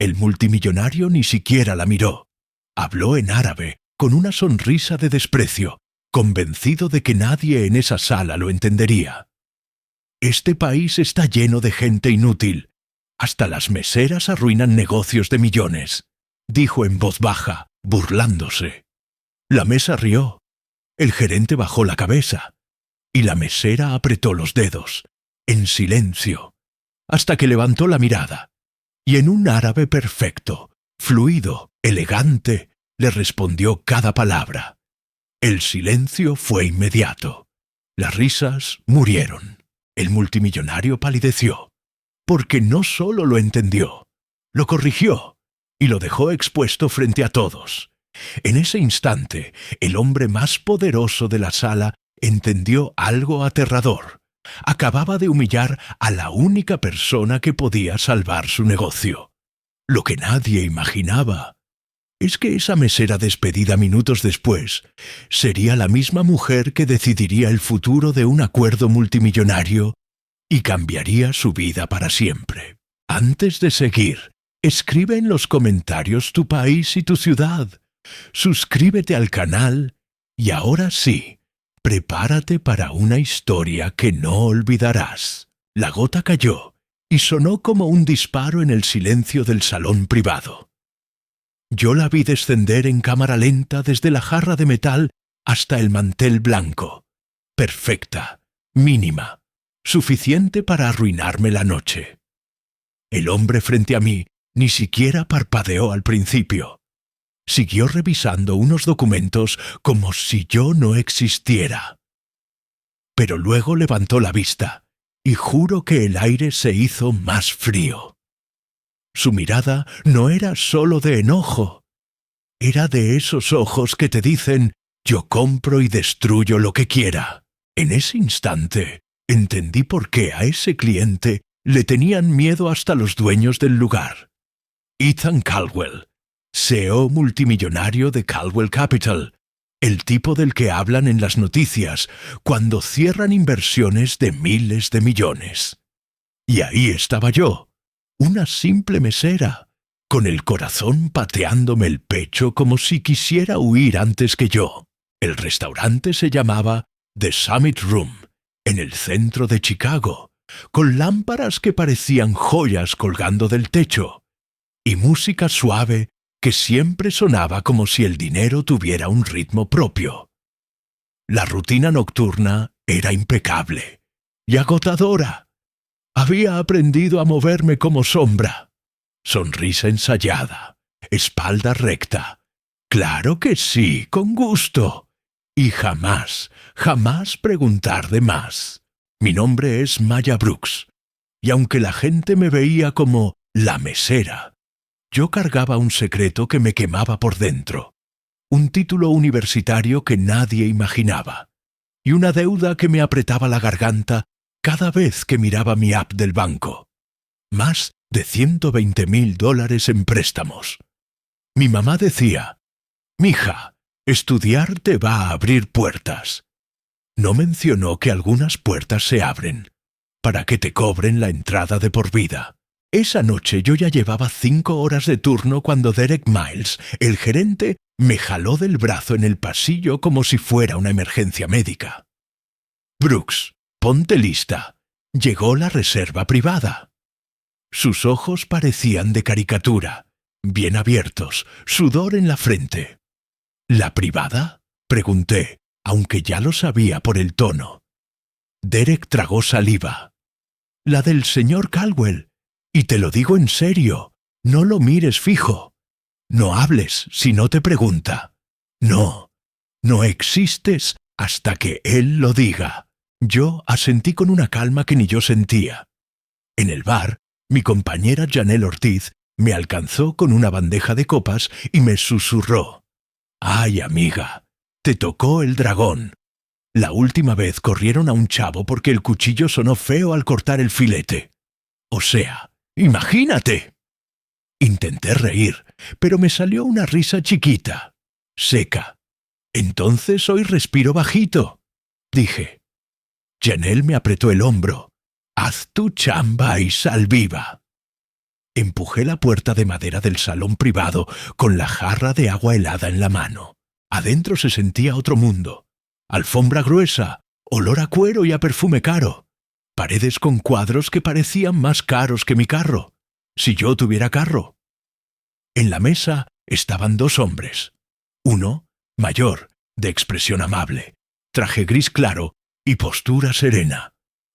El multimillonario ni siquiera la miró. Habló en árabe, con una sonrisa de desprecio, convencido de que nadie en esa sala lo entendería. Este país está lleno de gente inútil. Hasta las meseras arruinan negocios de millones, dijo en voz baja, burlándose. La mesa rió. El gerente bajó la cabeza, y la mesera apretó los dedos, en silencio, hasta que levantó la mirada, y en un árabe perfecto, fluido, elegante, le respondió cada palabra. El silencio fue inmediato. Las risas murieron. El multimillonario palideció, porque no solo lo entendió, lo corrigió y lo dejó expuesto frente a todos. En ese instante, el hombre más poderoso de la sala entendió algo aterrador. Acababa de humillar a la única persona que podía salvar su negocio. Lo que nadie imaginaba es que esa mesera despedida minutos después sería la misma mujer que decidiría el futuro de un acuerdo multimillonario y cambiaría su vida para siempre. Antes de seguir, escribe en los comentarios tu país y tu ciudad. Suscríbete al canal y ahora sí, prepárate para una historia que no olvidarás. La gota cayó y sonó como un disparo en el silencio del salón privado. Yo la vi descender en cámara lenta desde la jarra de metal hasta el mantel blanco. Perfecta, mínima, suficiente para arruinarme la noche. El hombre frente a mí ni siquiera parpadeó al principio. Siguió revisando unos documentos como si yo no existiera. Pero luego levantó la vista, y juro que el aire se hizo más frío. Su mirada no era solo de enojo, era de esos ojos que te dicen «yo compro y destruyo lo que quiera». En ese instante entendí por qué a ese cliente le tenían miedo hasta los dueños del lugar. Ethan Caldwell, CEO multimillonario de Caldwell Capital, el tipo del que hablan en las noticias cuando cierran inversiones de miles de millones. Y ahí estaba yo, una simple mesera, con el corazón pateándome el pecho como si quisiera huir antes que yo. El restaurante se llamaba The Summit Room, en el centro de Chicago, con lámparas que parecían joyas colgando del techo, y música suave que siempre sonaba como si el dinero tuviera un ritmo propio. La rutina nocturna era impecable y agotadora. Había aprendido a moverme como sombra. Sonrisa ensayada, espalda recta. Claro que sí, con gusto. Y jamás, jamás preguntar de más. Mi nombre es Maya Brooks, y aunque la gente me veía como la mesera, yo cargaba un secreto que me quemaba por dentro, un título universitario que nadie imaginaba, y una deuda que me apretaba la garganta cada vez que miraba mi app del banco. Más de $120,000 en préstamos. Mi mamá decía, «Mija, estudiar te va a abrir puertas». No mencionó que algunas puertas se abren para que te cobren la entrada de por vida. Esa noche yo ya llevaba 5 horas de turno cuando Derek Miles, el gerente, me jaló del brazo en el pasillo como si fuera una emergencia médica. «Brooks, ponte lista. Llegó la reserva privada». Sus ojos parecían de caricatura, bien abiertos, sudor en la frente. «¿La privada?», pregunté, aunque ya lo sabía por el tono. Derek tragó saliva. «La del señor Caldwell. Y te lo digo en serio, no lo mires fijo. No hables si no te pregunta. No, no existes hasta que él lo diga». Yo asentí con una calma que ni yo sentía. En el bar, mi compañera Janelle Ortiz me alcanzó con una bandeja de copas y me susurró. «Ay, amiga, te tocó el dragón. La última vez corrieron a un chavo porque el cuchillo sonó feo al cortar el filete. O sea, imagínate». Intenté reír, pero me salió una risa chiquita, seca. «Entonces hoy respiro bajito», dije. Janelle me apretó el hombro. «Haz tu chamba y sal viva». Empujé la puerta de madera del salón privado con la jarra de agua helada en la mano. Adentro se sentía otro mundo. Alfombra gruesa, olor a cuero y a perfume caro. Paredes con cuadros que parecían más caros que mi carro. Si yo tuviera carro. En la mesa estaban 2 hombres. Uno, mayor, de expresión amable, traje gris claro y postura serena.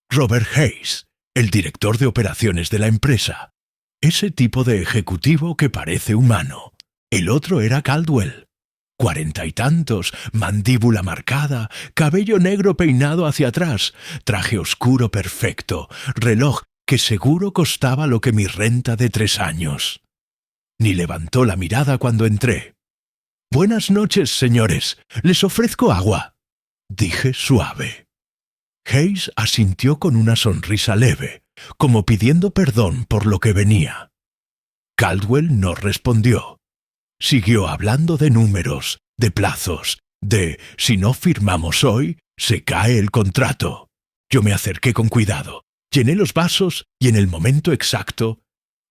Robert Hayes, el director de operaciones de la empresa. Ese tipo de ejecutivo que parece humano. El otro era Caldwell. 40 y tantos, mandíbula marcada, cabello negro peinado hacia atrás, traje oscuro perfecto, reloj que seguro costaba lo que mi renta de 3 años. Ni levantó la mirada cuando entré. «Buenas noches, señores. Les ofrezco agua», dije suave. Hayes asintió con una sonrisa leve, como pidiendo perdón por lo que venía. Caldwell no respondió. Siguió hablando de números, de plazos, de si no firmamos hoy, se cae el contrato. Yo me acerqué con cuidado, llené los vasos y en el momento exacto,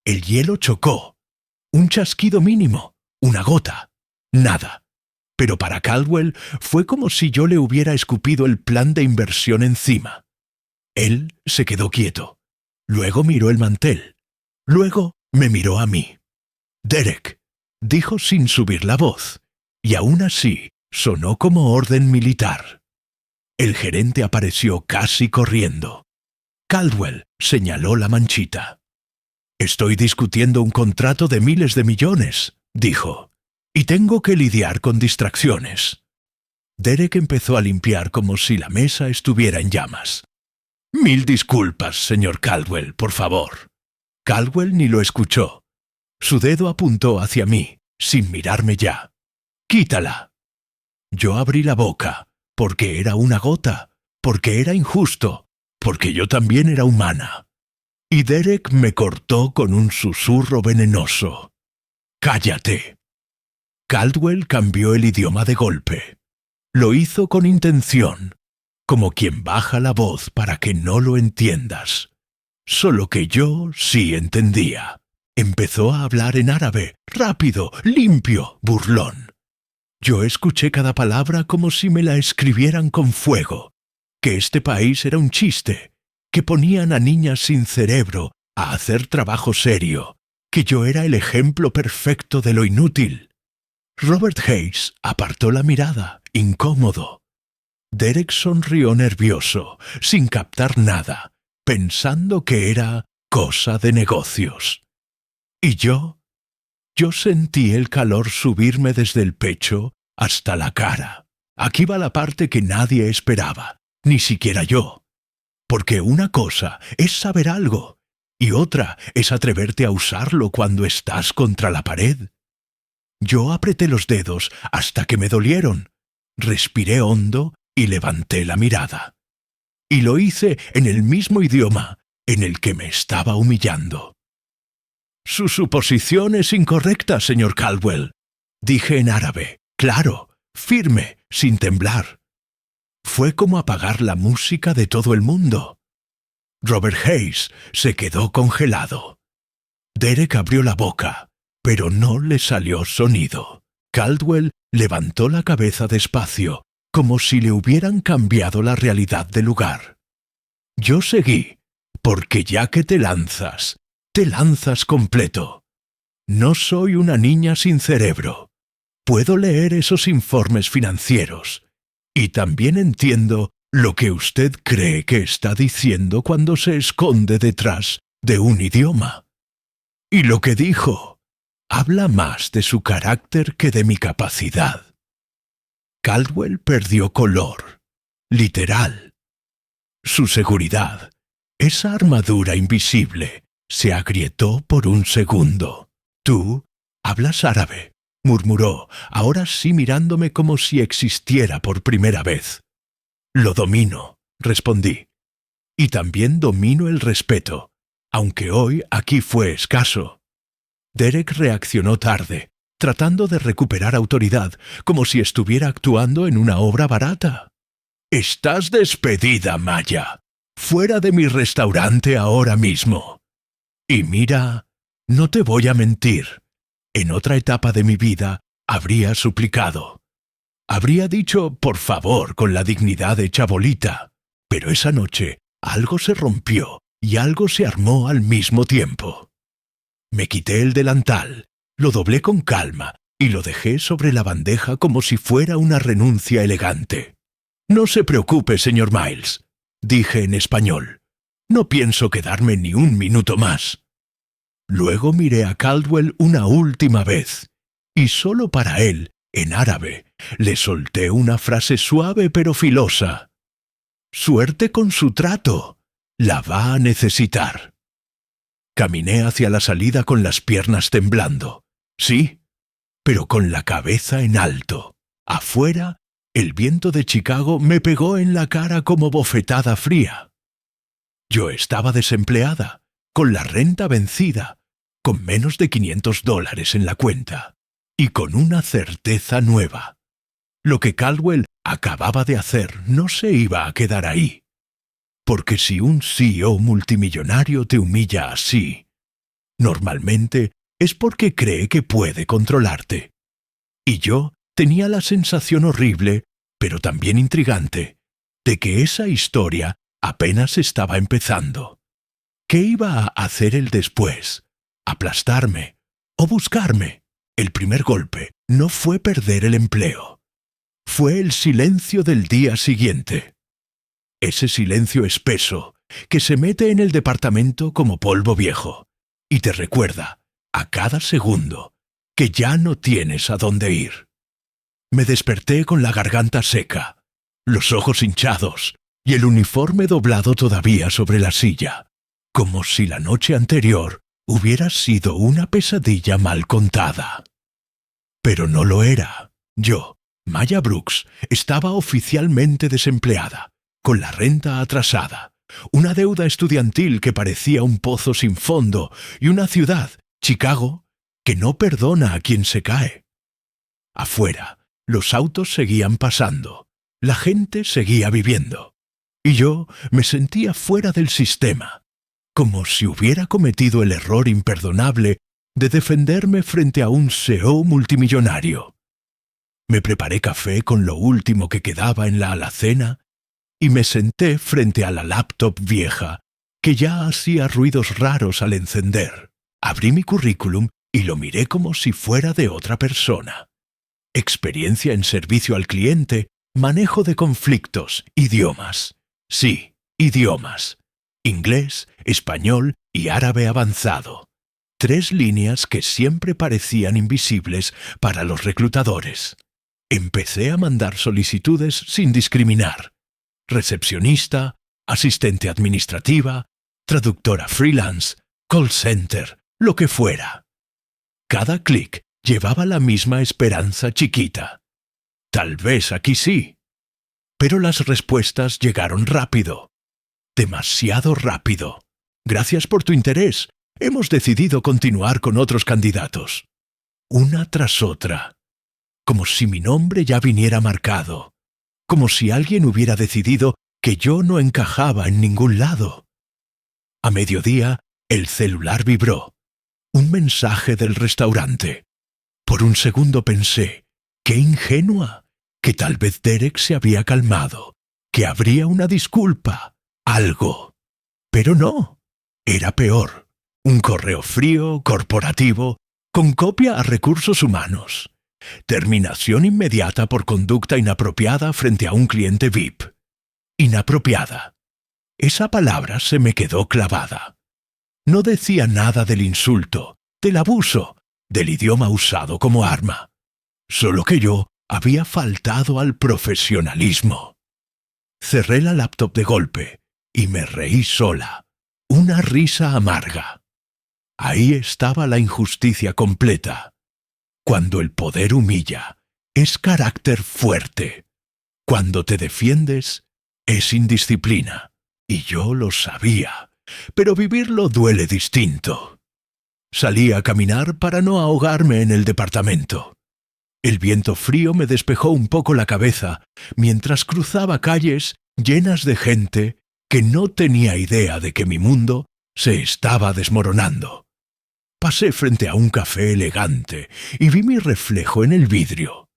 el hielo chocó. Un chasquido mínimo, una gota, nada. Pero para Caldwell fue como si yo le hubiera escupido el plan de inversión encima. Él se quedó quieto. Luego miró el mantel. Luego me miró a mí. «Derek», dijo sin subir la voz, y aún así sonó como orden militar. El gerente apareció casi corriendo. Caldwell señaló la manchita. «Estoy discutiendo un contrato de miles de millones», dijo, «y tengo que lidiar con distracciones». Derek empezó a limpiar como si la mesa estuviera en llamas. «Mil disculpas, señor Caldwell, por favor». Caldwell ni lo escuchó. Su dedo apuntó hacia mí, sin mirarme ya. «Quítala». Yo abrí la boca, porque era una gota, porque era injusto, porque yo también era humana. Y Derek me cortó con un susurro venenoso. «Cállate». Caldwell cambió el idioma de golpe. Lo hizo con intención, como quien baja la voz para que no lo entiendas. Solo que yo sí entendía. Empezó a hablar en árabe, rápido, limpio, burlón. Yo escuché cada palabra como si me la escribieran con fuego, que este país era un chiste, que ponían a niñas sin cerebro a hacer trabajo serio, que yo era el ejemplo perfecto de lo inútil. Robert Hayes apartó la mirada, incómodo. Derek sonrió nervioso, sin captar nada, pensando que era cosa de negocios. Y yo sentí el calor subirme desde el pecho hasta la cara. Aquí va la parte que nadie esperaba, ni siquiera yo. Porque una cosa es saber algo, y otra es atreverte a usarlo cuando estás contra la pared. Yo apreté los dedos hasta que me dolieron, respiré hondo y levanté la mirada. Y lo hice en el mismo idioma en el que me estaba humillando. «Su suposición es incorrecta, señor Caldwell», dije en árabe, claro, firme, sin temblar. Fue como apagar la música de todo el mundo. Robert Hayes se quedó congelado. Derek abrió la boca, pero no le salió sonido. Caldwell levantó la cabeza despacio, como si le hubieran cambiado la realidad de lugar. Yo seguí, porque ya que te lanzas completo. No soy una niña sin cerebro. Puedo leer esos informes financieros. Y también entiendo lo que usted cree que está diciendo cuando se esconde detrás de un idioma. Y lo que dijo habla más de su carácter que de mi capacidad. Caldwell perdió color, literal. Su seguridad, esa armadura invisible, se agrietó por un segundo. «Tú hablas árabe», murmuró, ahora sí mirándome como si existiera por primera vez. «Lo domino», respondí. «Y también domino el respeto, aunque hoy aquí fue escaso». Derek reaccionó tarde, tratando de recuperar autoridad, como si estuviera actuando en una obra barata. «Estás despedida, Maya. Fuera de mi restaurante ahora mismo». Y mira No te voy a mentir. En otra etapa de mi vida habría suplicado. Habría dicho por favor con la dignidad hecha bolita. Pero esa noche algo se rompió y algo se armó al mismo tiempo. Me quité el delantal, lo doblé con calma y lo dejé sobre la bandeja como si fuera una renuncia elegante. «No se preocupe, señor Miles», dije en español. «No pienso quedarme ni un minuto más». Luego miré a Caldwell una última vez, y solo para él, en árabe, le solté una frase suave pero filosa. «Suerte con su trato. La va a necesitar». Caminé hacia la salida con las piernas temblando. Sí, pero con la cabeza en alto. Afuera, el viento de Chicago me pegó en la cara como bofetada fría. Yo estaba desempleada, con la renta vencida, con menos de $500 en la cuenta, y con una certeza nueva. Lo que Caldwell acababa de hacer no se iba a quedar ahí. Porque si un CEO multimillonario te humilla así, normalmente es porque cree que puede controlarte. Y yo tenía la sensación horrible, pero también intrigante, de que esa historia apenas estaba empezando. ¿Qué iba a hacer él después? ¿Aplastarme? ¿O buscarme? El primer golpe no fue perder el empleo. Fue el silencio del día siguiente. Ese silencio espeso que se mete en el departamento como polvo viejo y te recuerda, a cada segundo, que ya no tienes a dónde ir. Me desperté con la garganta seca, los ojos hinchados y el uniforme doblado todavía sobre la silla, como si la noche anterior hubiera sido una pesadilla mal contada. Pero no lo era. Yo, Maya Brooks, estaba oficialmente desempleada, con la renta atrasada, una deuda estudiantil que parecía un pozo sin fondo y una ciudad, Chicago, que no perdona a quien se cae. Afuera, los autos seguían pasando, la gente seguía viviendo, y yo me sentía fuera del sistema, como si hubiera cometido el error imperdonable de defenderme frente a un CEO multimillonario. Me preparé café con lo último que quedaba en la alacena y me senté frente a la laptop vieja, que ya hacía ruidos raros al encender. Abrí mi currículum y lo miré como si fuera de otra persona. Experiencia en servicio al cliente, manejo de conflictos, idiomas. Sí, idiomas. Inglés, español y árabe avanzado. 3 líneas que siempre parecían invisibles para los reclutadores. Empecé a mandar solicitudes sin discriminar. Recepcionista, asistente administrativa, traductora freelance, call center, lo que fuera. Cada clic llevaba la misma esperanza chiquita. Tal vez aquí sí. Pero las respuestas llegaron rápido. Demasiado rápido. Gracias por tu interés. Hemos decidido continuar con otros candidatos. Una tras otra. Como si mi nombre ya viniera marcado. Como si alguien hubiera decidido que yo no encajaba en ningún lado. A mediodía, el celular vibró. Un mensaje del restaurante. Por un segundo pensé, qué ingenua, que tal vez Derek se había calmado, que habría una disculpa, algo. Pero no, era peor. Un correo frío, corporativo, con copia a recursos humanos. Terminación inmediata por conducta inapropiada frente a un cliente VIP. Inapropiada. Esa palabra se me quedó clavada. No decía nada del insulto, del abuso, del idioma usado como arma. Solo que yo había faltado al profesionalismo. Cerré la laptop de golpe y me reí sola. Una risa amarga. Ahí estaba la injusticia completa. Cuando el poder humilla, es carácter fuerte. Cuando te defiendes, es indisciplina. Y yo lo sabía, pero vivirlo duele distinto. Salí a caminar para no ahogarme en el departamento. El viento frío me despejó un poco la cabeza mientras cruzaba calles llenas de gente que no tenía idea de que mi mundo se estaba desmoronando. Pasé frente a un café elegante y vi mi reflejo en el vidrio.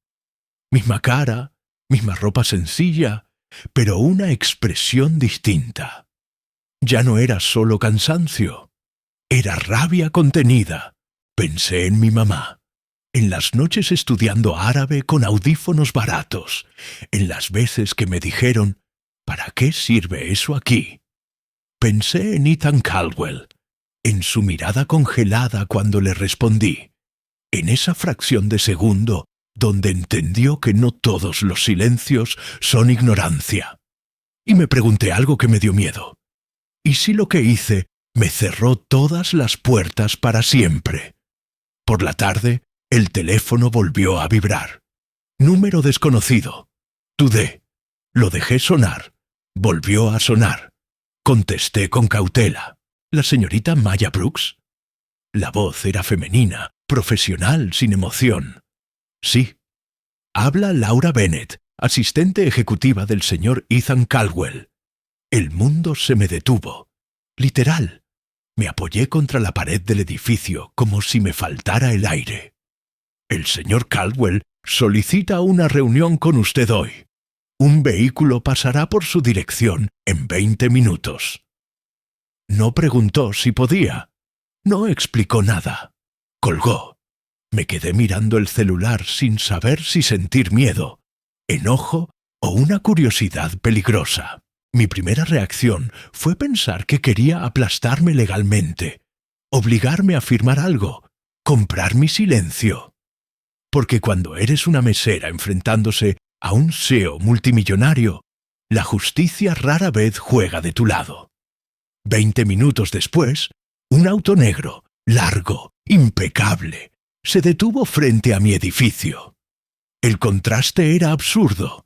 Misma cara, misma ropa sencilla, pero una expresión distinta. Ya no era solo cansancio, era rabia contenida. Pensé en mi mamá, en las noches estudiando árabe con audífonos baratos, en las veces que me dijeron, ¿para qué sirve eso aquí? Pensé en Ethan Caldwell, en su mirada congelada cuando le respondí, en esa fracción de segundo donde entendió que no todos los silencios son ignorancia. Y me pregunté algo que me dio miedo. ¿Y si lo que hice me cerró todas las puertas para siempre? Por la tarde, el teléfono volvió a vibrar. Número desconocido. Dudé. Lo dejé sonar. Volvió a sonar. Contesté con cautela. ¿La señorita Maya Brooks? La voz era femenina, profesional, sin emoción. Sí. Habla Laura Bennett, asistente ejecutiva del señor Ethan Caldwell. El mundo se me detuvo. Literal. Me apoyé contra la pared del edificio como si me faltara el aire. El señor Caldwell solicita una reunión con usted hoy. Un vehículo pasará por su dirección en 20 minutos. No preguntó si podía. No explicó nada. Colgó. Me quedé mirando el celular sin saber si sentir miedo, enojo o una curiosidad peligrosa. Mi primera reacción fue pensar que quería aplastarme legalmente, obligarme a firmar algo, comprar mi silencio. Porque cuando eres una mesera enfrentándose a un CEO multimillonario, la justicia rara vez juega de tu lado. 20 minutos después, un auto negro, largo, impecable, se detuvo frente a mi edificio. El contraste era absurdo.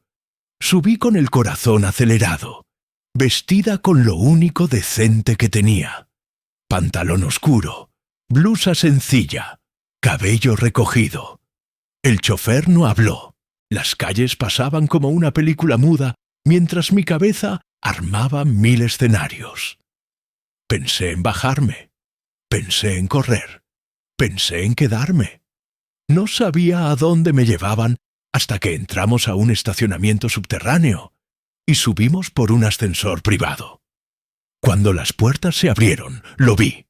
Subí con el corazón acelerado, vestida con lo único decente que tenía. Pantalón oscuro, blusa sencilla, cabello recogido. El chofer no habló. Las calles pasaban como una película muda mientras mi cabeza armaba 1000 escenarios. Pensé en bajarme. Pensé en correr. Pensé en quedarme. No sabía a dónde me llevaban hasta que entramos a un estacionamiento subterráneo y subimos por un ascensor privado. Cuando las puertas se abrieron, lo vi.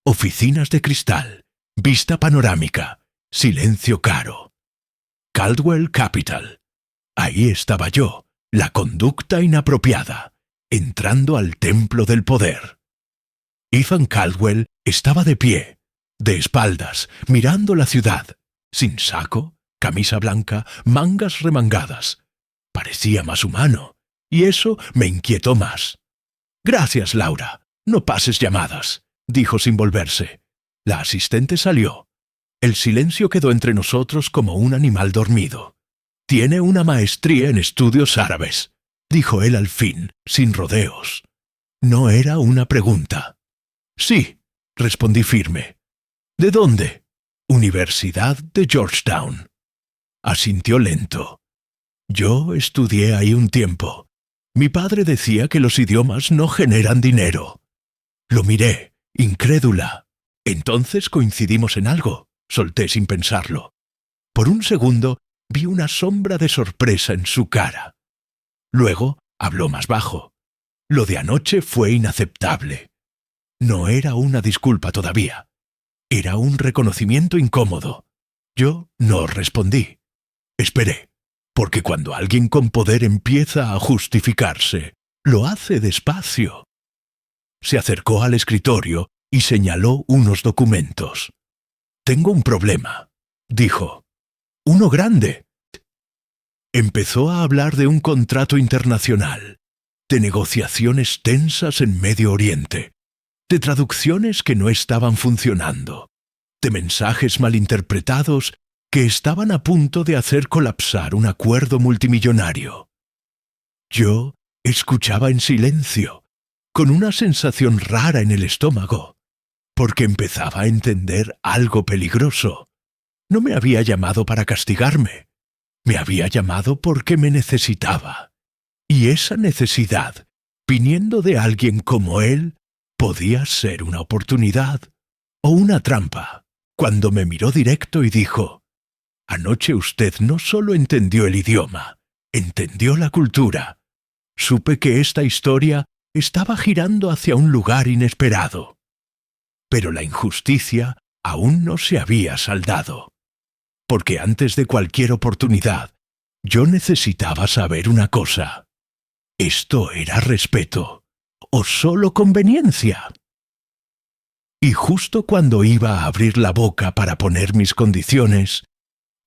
Oficinas de cristal, vista panorámica, silencio caro. Caldwell Capital. Ahí estaba yo, la conducta inapropiada, entrando al templo del poder. Ethan Caldwell estaba de pie, de espaldas, mirando la ciudad, sin saco, camisa blanca, mangas remangadas. Parecía más humano, y eso me inquietó más. «Gracias, Laura. No pases llamadas», dijo sin volverse. La asistente salió. El silencio quedó entre nosotros como un animal dormido. «Tiene una maestría en estudios árabes», dijo él al fin, sin rodeos. No era una pregunta. «Sí», respondí firme. «¿De dónde?» «Universidad de Georgetown». Asintió lento. «Yo estudié ahí un tiempo. Mi padre decía que los idiomas no generan dinero». Lo miré, incrédula. «Entonces coincidimos en algo», solté sin pensarlo. Por un segundo vi una sombra de sorpresa en su cara. Luego habló más bajo. «Lo de anoche fue inaceptable». No era una disculpa todavía. Era un reconocimiento incómodo. Yo no respondí. Esperé, porque cuando alguien con poder empieza a justificarse, lo hace despacio. Se acercó al escritorio y señaló unos documentos. «Tengo un problema», dijo. «Uno grande». Empezó a hablar de un contrato internacional, de negociaciones tensas en Medio Oriente, de traducciones que no estaban funcionando, de mensajes malinterpretados que estaban a punto de hacer colapsar un acuerdo multimillonario. Yo escuchaba en silencio, con una sensación rara en el estómago, porque empezaba a entender algo peligroso. No me había llamado para castigarme, me había llamado porque me necesitaba. Y esa necesidad, viniendo de alguien como él, podía ser una oportunidad o una trampa. cuando me miró directo y dijo: «Anoche usted no solo entendió el idioma, entendió la cultura». Supe que esta historia estaba girando hacia un lugar inesperado. Pero la injusticia aún no se había saldado. Porque antes de cualquier oportunidad, yo necesitaba saber una cosa. ¿Esto era respeto o solo conveniencia? Y justo cuando iba a abrir la boca para poner mis condiciones,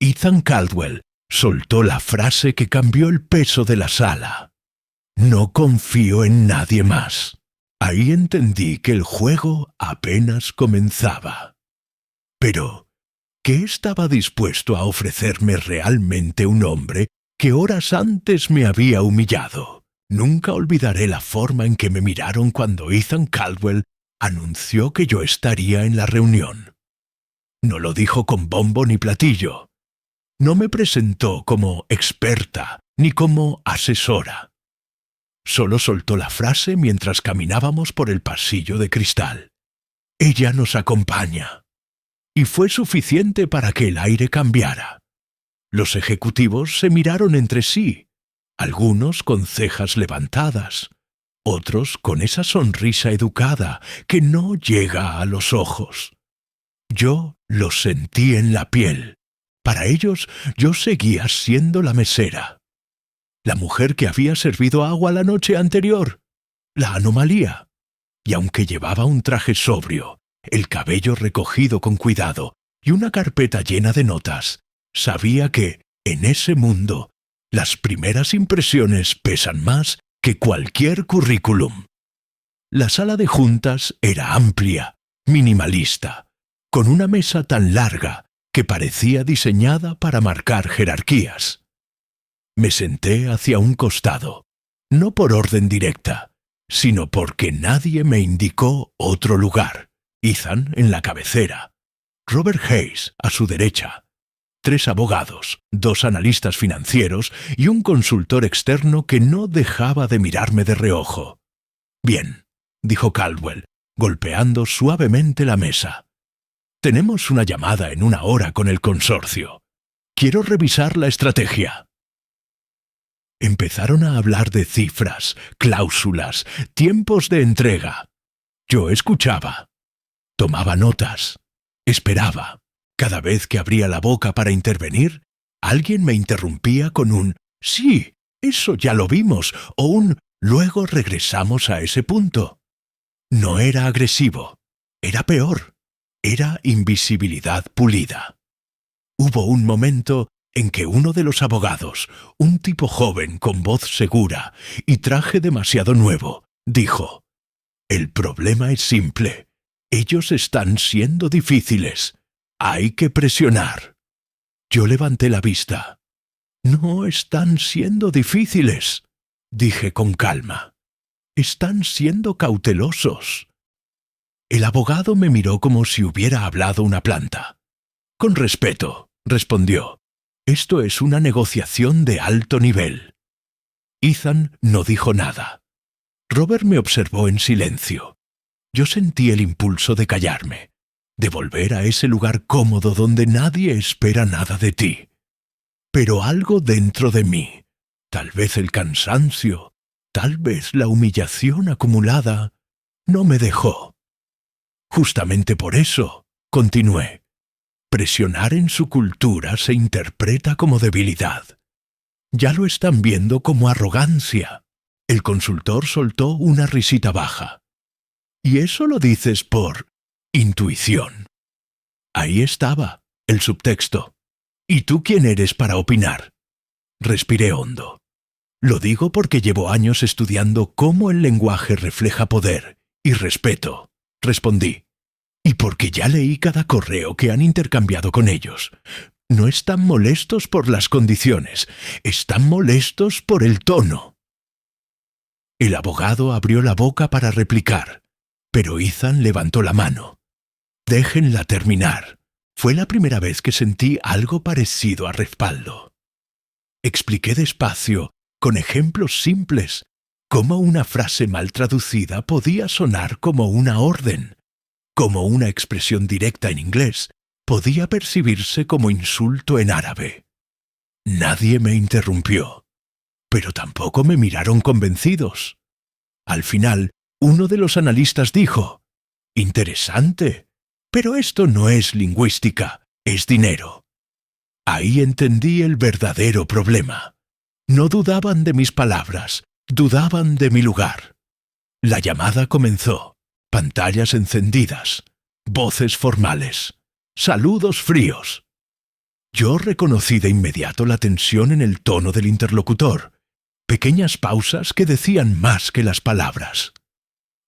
Ethan Caldwell soltó la frase que cambió el peso de la sala. «No confío en nadie más». Ahí entendí que el juego apenas comenzaba. Pero, ¿qué estaba dispuesto a ofrecerme realmente un hombre que horas antes me había humillado? Nunca olvidaré la forma en que me miraron cuando Ethan Caldwell anunció que yo estaría en la reunión. No lo dijo con bombo ni platillo. No me presentó como experta ni como asesora. Solo soltó la frase mientras caminábamos por el pasillo de cristal. «Ella nos acompaña». Y fue suficiente para que el aire cambiara. Los ejecutivos se miraron entre sí, algunos con cejas levantadas, otros con esa sonrisa educada que no llega a los ojos. Yo lo sentí en la piel. Para ellos yo seguía siendo la mesera. La mujer que había servido agua la noche anterior. La anomalía. Y aunque llevaba un traje sobrio, el cabello recogido con cuidado y una carpeta llena de notas, sabía que, en ese mundo, las primeras impresiones pesan más que cualquier currículum. La sala de juntas era amplia, minimalista, con una mesa tan larga que parecía diseñada para marcar jerarquías. Me senté hacia un costado, no por orden directa, sino porque nadie me indicó otro lugar. Ethan en la cabecera, Robert Hayes a su derecha, 3 abogados, 2 analistas financieros y un consultor externo que no dejaba de mirarme de reojo. «Bien», dijo Caldwell, golpeando suavemente la mesa. «Tenemos una llamada en 1 hora con el consorcio. Quiero revisar la estrategia». Empezaron a hablar de cifras, cláusulas, tiempos de entrega. Yo escuchaba. Tomaba notas. Esperaba. Cada vez que abría la boca para intervenir, alguien me interrumpía con un «Sí, eso ya lo vimos» o un «Luego regresamos a ese punto». No era agresivo. Era peor. Era invisibilidad pulida. Hubo un momento en que uno de los abogados, un tipo joven con voz segura y traje demasiado nuevo, dijo: «El problema es simple. Ellos están siendo difíciles. Hay que presionar». Yo levanté la vista. «No están siendo difíciles», dije con calma. «Están siendo cautelosos». El abogado me miró como si hubiera hablado una planta. «Con respeto», respondió. «Esto es una negociación de alto nivel». Ethan no dijo nada. Robert me observó en silencio. Yo sentí el impulso de callarme, de volver a ese lugar cómodo donde nadie espera nada de ti. Pero algo dentro de mí, tal vez el cansancio, tal vez la humillación acumulada, no me dejó. «Justamente por eso», continué, «presionar en su cultura se interpreta como debilidad. Ya lo están viendo como arrogancia». El consultor soltó una risita baja. «¿Y eso lo dices por intuición?» Ahí estaba, el subtexto. «¿Y tú quién eres para opinar?» Respiré hondo. Lo digo porque llevo años estudiando cómo el lenguaje refleja poder y respeto, respondí. Y porque ya leí cada correo que han intercambiado con ellos. No están molestos por las condiciones, están molestos por el tono. El abogado abrió la boca para replicar, pero Ethan levantó la mano. «Déjenla terminar». Fue la primera vez que sentí algo parecido a respaldo. Expliqué despacio, con ejemplos simples, cómo una frase mal traducida podía sonar como una orden, como una expresión directa en inglés podía percibirse como insulto en árabe. Nadie me interrumpió, pero tampoco me miraron convencidos. Al final, uno de los analistas dijo: «Interesante, pero esto no es lingüística, es dinero». Ahí entendí el verdadero problema. No dudaban de mis palabras, dudaban de mi lugar. La llamada comenzó. Pantallas encendidas, voces formales, saludos fríos. Yo reconocí de inmediato la tensión en el tono del interlocutor, pequeñas pausas que decían más que las palabras.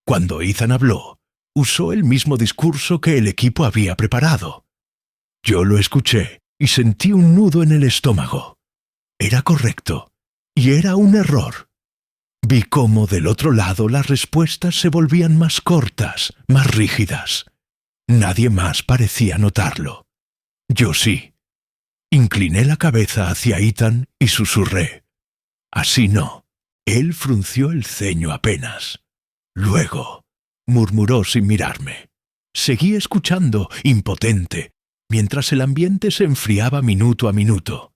Cuando Ethan habló, usó el mismo discurso que el equipo había preparado. Yo lo escuché y sentí un nudo en el estómago. Era correcto, y era un error. Vi cómo del otro lado las respuestas se volvían más cortas, más rígidas. Nadie más parecía notarlo. Yo sí. Incliné la cabeza hacia Ethan y susurré: «Así no». Él frunció el ceño apenas. «Luego», murmuró sin mirarme. Seguí escuchando, impotente, mientras el ambiente se enfriaba minuto a minuto.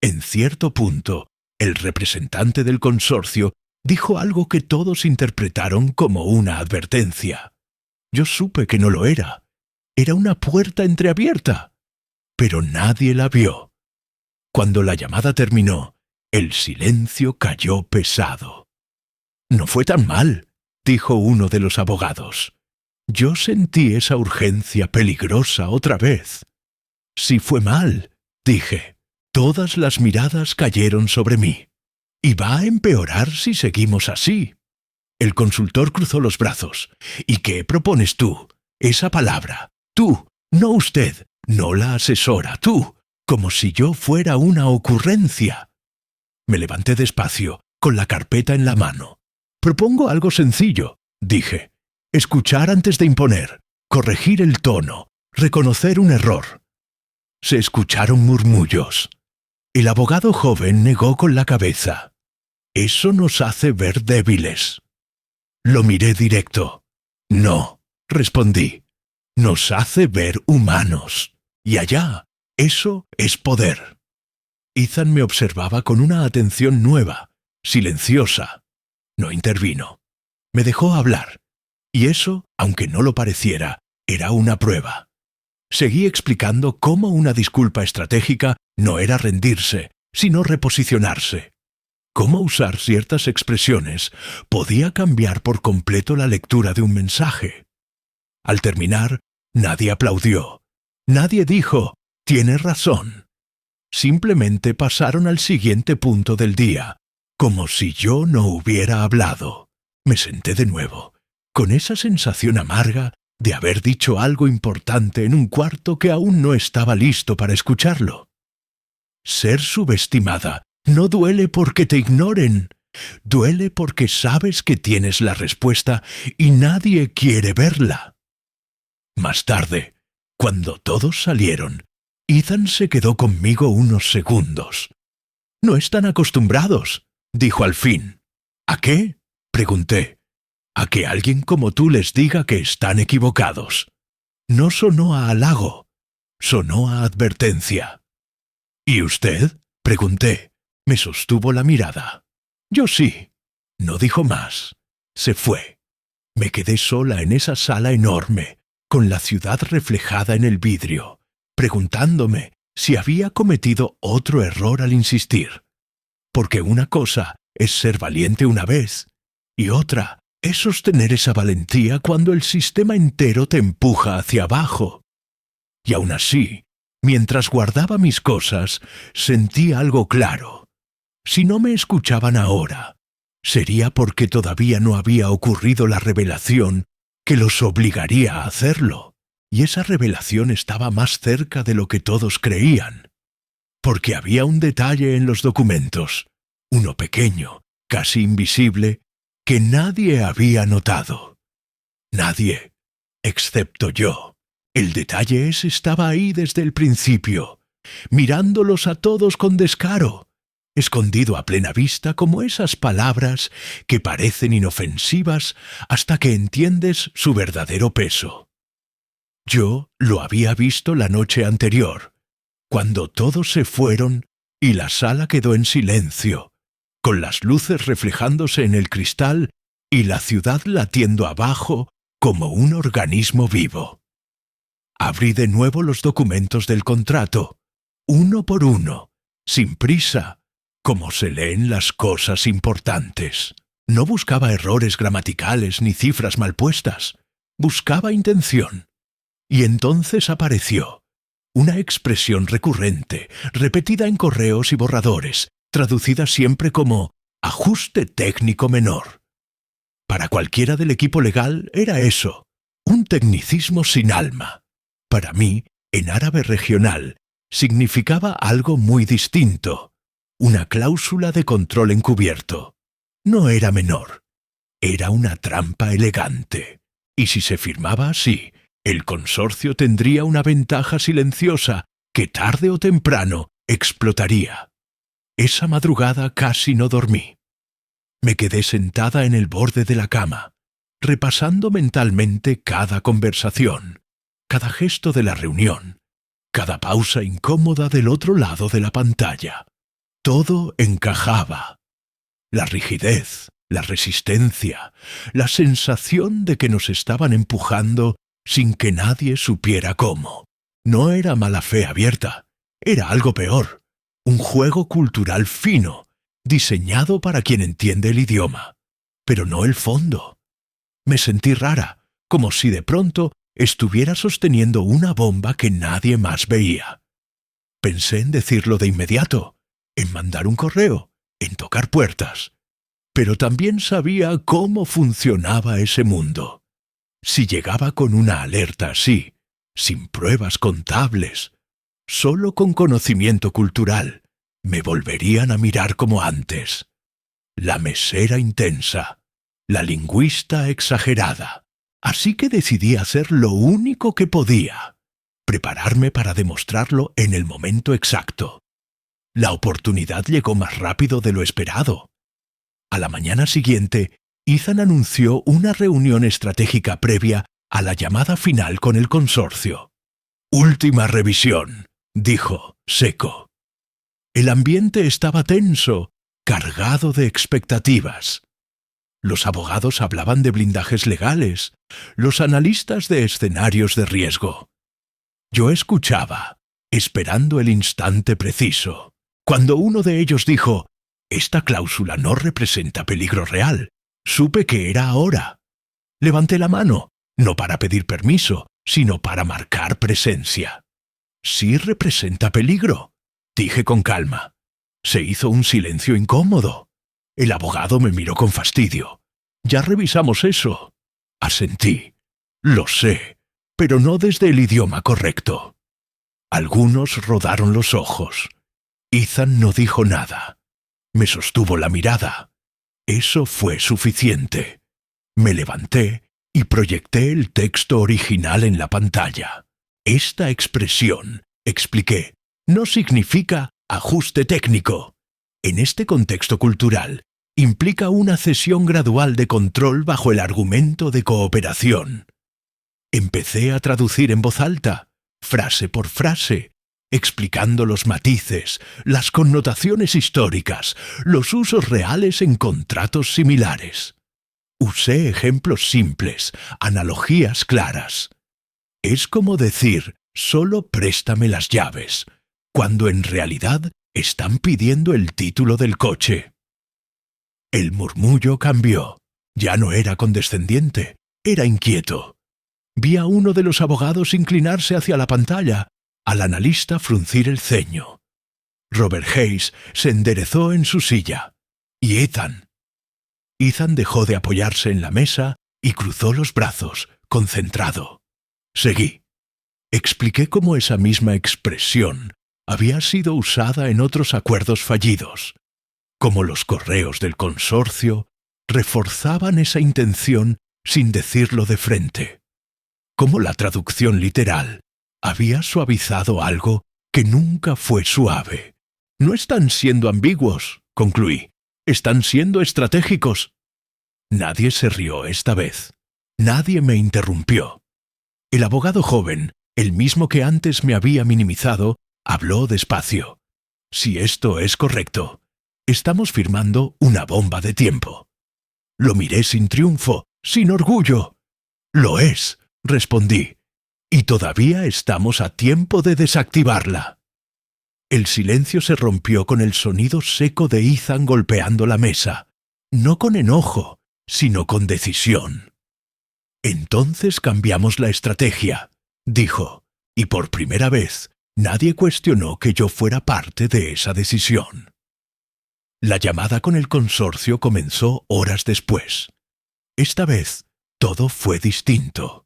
En cierto punto, el representante del consorcio dijo algo que todos interpretaron como una advertencia. Yo supe que no lo era. Era una puerta entreabierta. Pero nadie la vio. Cuando la llamada terminó, el silencio cayó pesado. «No fue tan mal», dijo uno de los abogados. Yo sentí esa urgencia peligrosa otra vez. «Sí fue mal», dije. Todas las miradas cayeron sobre mí. «Y va a empeorar si seguimos así». El consultor cruzó los brazos. «¿Y qué propones tú? Esa palabra. Tú, no usted, no la asesora, tú, como si yo fuera una ocurrencia». Me levanté despacio, con la carpeta en la mano. «Propongo algo sencillo», dije. «Escuchar antes de imponer, corregir el tono, reconocer un error». Se escucharon murmullos. El abogado joven negó con la cabeza. «Eso nos hace ver débiles». Lo miré directo. «No», respondí. «Nos hace ver humanos. Y allá, eso es poder». Ethan me observaba con una atención nueva, silenciosa. No intervino. Me dejó hablar. Y eso, aunque no lo pareciera, era una prueba. Seguí explicando cómo una disculpa estratégica no era rendirse, sino reposicionarse. Cómo usar ciertas expresiones podía cambiar por completo la lectura de un mensaje. Al terminar, nadie aplaudió. Nadie dijo: «Tienes razón». Simplemente pasaron al siguiente punto del día, como si yo no hubiera hablado. Me senté de nuevo, con esa sensación amarga de haber dicho algo importante en un cuarto que aún no estaba listo para escucharlo. Ser subestimada no duele porque te ignoren, duele porque sabes que tienes la respuesta y nadie quiere verla. Más tarde, cuando todos salieron, Ethan se quedó conmigo unos segundos. «No están acostumbrados», dijo al fin. «¿A qué?», pregunté. «A que alguien como tú les diga que están equivocados». No sonó a halago, sonó a advertencia. «¿Y usted?», pregunté. Me sostuvo la mirada. «Yo sí». No dijo más. Se fue. Me quedé sola en esa sala enorme, con la ciudad reflejada en el vidrio, preguntándome si había cometido otro error al insistir. Porque una cosa es ser valiente una vez, y otra es sostener esa valentía cuando el sistema entero te empuja hacia abajo. Y aún así, mientras guardaba mis cosas, sentí algo claro. Si no me escuchaban ahora, sería porque todavía no había ocurrido la revelación que los obligaría a hacerlo. Y esa revelación estaba más cerca de lo que todos creían. Porque había un detalle en los documentos, uno pequeño, casi invisible, que nadie había notado. Nadie, excepto yo. El detalle ese estaba ahí desde el principio, mirándolos a todos con descaro, escondido a plena vista como esas palabras que parecen inofensivas hasta que entiendes su verdadero peso. Yo lo había visto la noche anterior, cuando todos se fueron y la sala quedó en silencio, con las luces reflejándose en el cristal y la ciudad latiendo abajo como un organismo vivo. Abrí de nuevo los documentos del contrato, uno por uno, sin prisa, como se leen las cosas importantes. No buscaba errores gramaticales ni cifras mal puestas, buscaba intención. Y entonces apareció una expresión recurrente, repetida en correos y borradores, traducida siempre como ajuste técnico menor. Para cualquiera del equipo legal era eso, un tecnicismo sin alma. Para mí, en árabe regional, significaba algo muy distinto, una cláusula de control encubierto. No era menor, era una trampa elegante. Y si se firmaba así, el consorcio tendría una ventaja silenciosa que tarde o temprano explotaría. Esa madrugada casi no dormí. Me quedé sentada en el borde de la cama, repasando mentalmente cada conversación, cada gesto de la reunión, cada pausa incómoda del otro lado de la pantalla. Todo encajaba. La rigidez, la resistencia, la sensación de que nos estaban empujando sin que nadie supiera cómo. No era mala fe abierta, era algo peor, un juego cultural fino, diseñado para quien entiende el idioma, pero no el fondo. Me sentí rara, como si de pronto estuviera sosteniendo una bomba que nadie más veía. Pensé en decirlo de inmediato, en mandar un correo, en tocar puertas. Pero también sabía cómo funcionaba ese mundo. Si llegaba con una alerta así, sin pruebas contables, solo con conocimiento cultural, me volverían a mirar como antes. La mesera intensa, la lingüista exagerada. Así que decidí hacer lo único que podía, prepararme para demostrarlo en el momento exacto. La oportunidad llegó más rápido de lo esperado. A la mañana siguiente, Ethan anunció una reunión estratégica previa a la llamada final con el consorcio. «Última revisión», dijo, seco. El ambiente estaba tenso, cargado de expectativas. Los abogados hablaban de blindajes legales, los analistas de escenarios de riesgo. Yo escuchaba, esperando el instante preciso. Cuando uno de ellos dijo, «Esta cláusula no representa peligro real», supe que era ahora. Levanté la mano, no para pedir permiso, sino para marcar presencia. «Sí representa peligro», dije con calma. Se hizo un silencio incómodo. El abogado me miró con fastidio. «Ya revisamos eso». Asentí. «Lo sé, pero no desde el idioma correcto». Algunos rodaron los ojos. Ethan no dijo nada. Me sostuvo la mirada. Eso fue suficiente. Me levanté y proyecté el texto original en la pantalla. Esta expresión, expliqué, no significa ajuste técnico. En este contexto cultural, implica una cesión gradual de control bajo el argumento de cooperación. Empecé a traducir en voz alta, frase por frase, explicando los matices, las connotaciones históricas, los usos reales en contratos similares. Usé ejemplos simples, analogías claras. Es como decir, solo préstame las llaves, cuando en realidad están pidiendo el título del coche. El murmullo cambió. Ya no era condescendiente, era inquieto. Vi a uno de los abogados inclinarse hacia la pantalla, al analista fruncir el ceño. Robert Hayes se enderezó en su silla. ¿Y Ethan? Ethan dejó de apoyarse en la mesa y cruzó los brazos, concentrado. Seguí. Expliqué cómo esa misma expresión había sido usada en otros acuerdos fallidos, cómo los correos del consorcio reforzaban esa intención sin decirlo de frente, cómo la traducción literal había suavizado algo que nunca fue suave. No están siendo ambiguos, concluí. Están siendo estratégicos. Nadie se rió esta vez. Nadie me interrumpió. El abogado joven, el mismo que antes me había minimizado, habló despacio. Si esto es correcto, estamos firmando una bomba de tiempo. Lo miré sin triunfo, sin orgullo. Lo es, respondí, y todavía estamos a tiempo de desactivarla. El silencio se rompió con el sonido seco de Ethan golpeando la mesa, no con enojo, sino con decisión. Entonces cambiamos la estrategia, dijo, y por primera vez nadie cuestionó que yo fuera parte de esa decisión. La llamada con el consorcio comenzó horas después. Esta vez todo fue distinto.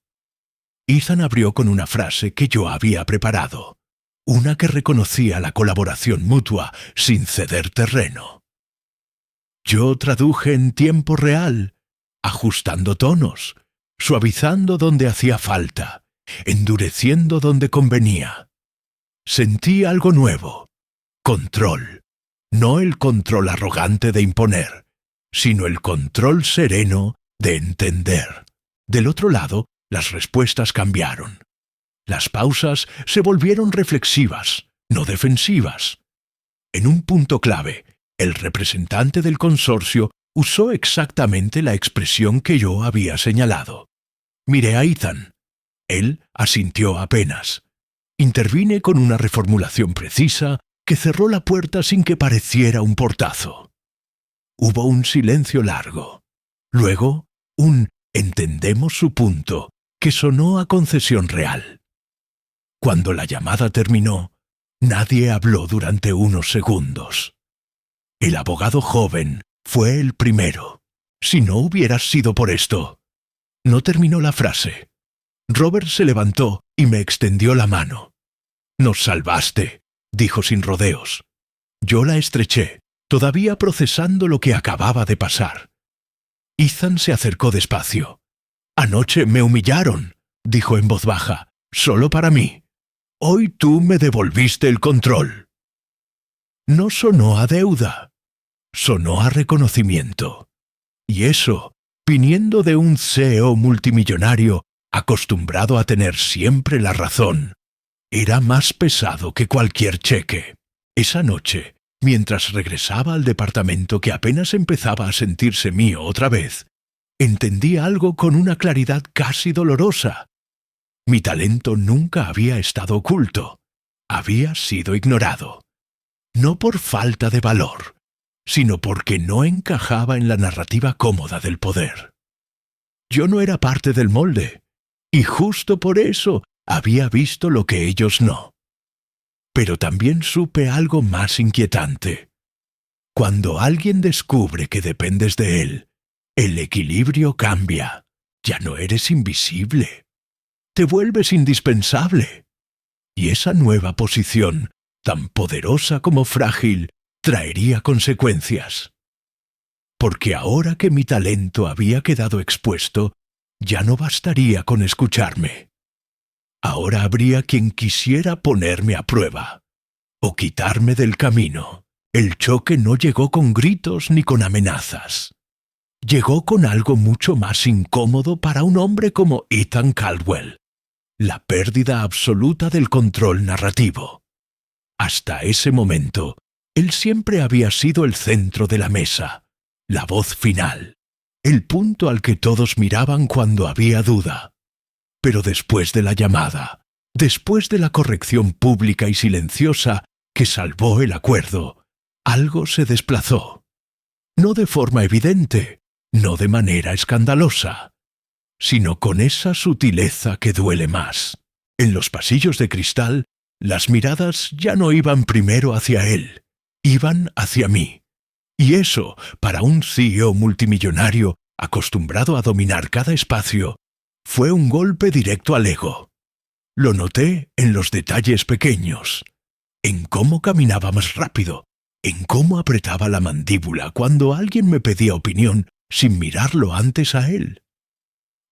Ethan abrió con una frase que yo había preparado, una que reconocía la colaboración mutua sin ceder terreno. Yo traduje en tiempo real, ajustando tonos, suavizando donde hacía falta, endureciendo donde convenía. Sentí algo nuevo, control, no el control arrogante de imponer, sino el control sereno de entender. Del otro lado, las respuestas cambiaron. Las pausas se volvieron reflexivas, no defensivas. En un punto clave, el representante del consorcio usó exactamente la expresión que yo había señalado. Miré a Ethan. Él asintió apenas. Intervine con una reformulación precisa que cerró la puerta sin que pareciera un portazo. Hubo un silencio largo. Luego, un «entendemos su punto» que sonó a concesión real. Cuando la llamada terminó, nadie habló durante unos segundos. El abogado joven fue el primero. Si no hubiera sido por esto. No terminó la frase. Robert se levantó y me extendió la mano. «Nos salvaste», dijo sin rodeos. Yo la estreché, todavía procesando lo que acababa de pasar. Ethan se acercó despacio. «Anoche me humillaron», dijo en voz baja, «solo para mí. Hoy tú me devolviste el control». No sonó a deuda, sonó a reconocimiento. Y eso, viniendo de un CEO multimillonario acostumbrado a tener siempre la razón, era más pesado que cualquier cheque. Esa noche, mientras regresaba al departamento que apenas empezaba a sentirse mío otra vez, entendí algo con una claridad casi dolorosa. Mi talento nunca había estado oculto, había sido ignorado. No por falta de valor, sino porque no encajaba en la narrativa cómoda del poder. Yo no era parte del molde, y justo por eso había visto lo que ellos no. Pero también supe algo más inquietante. Cuando alguien descubre que dependes de él, el equilibrio cambia. Ya no eres invisible. Te vuelves indispensable. Y esa nueva posición, tan poderosa como frágil, traería consecuencias. Porque ahora que mi talento había quedado expuesto, ya no bastaría con escucharme. Ahora habría quien quisiera ponerme a prueba, o quitarme del camino. El choque no llegó con gritos ni con amenazas. Llegó con algo mucho más incómodo para un hombre como Ethan Caldwell: la pérdida absoluta del control narrativo. Hasta ese momento, él siempre había sido el centro de la mesa, la voz final, el punto al que todos miraban cuando había duda. Pero después de la llamada, después de la corrección pública y silenciosa que salvó el acuerdo, algo se desplazó. No de forma evidente, no de manera escandalosa, sino con esa sutileza que duele más. En los pasillos de cristal, las miradas ya no iban primero hacia él, iban hacia mí. Y eso, para un CEO multimillonario acostumbrado a dominar cada espacio, fue un golpe directo al ego. Lo noté en los detalles pequeños, en cómo caminaba más rápido, en cómo apretaba la mandíbula cuando alguien me pedía opinión sin mirarlo antes a él,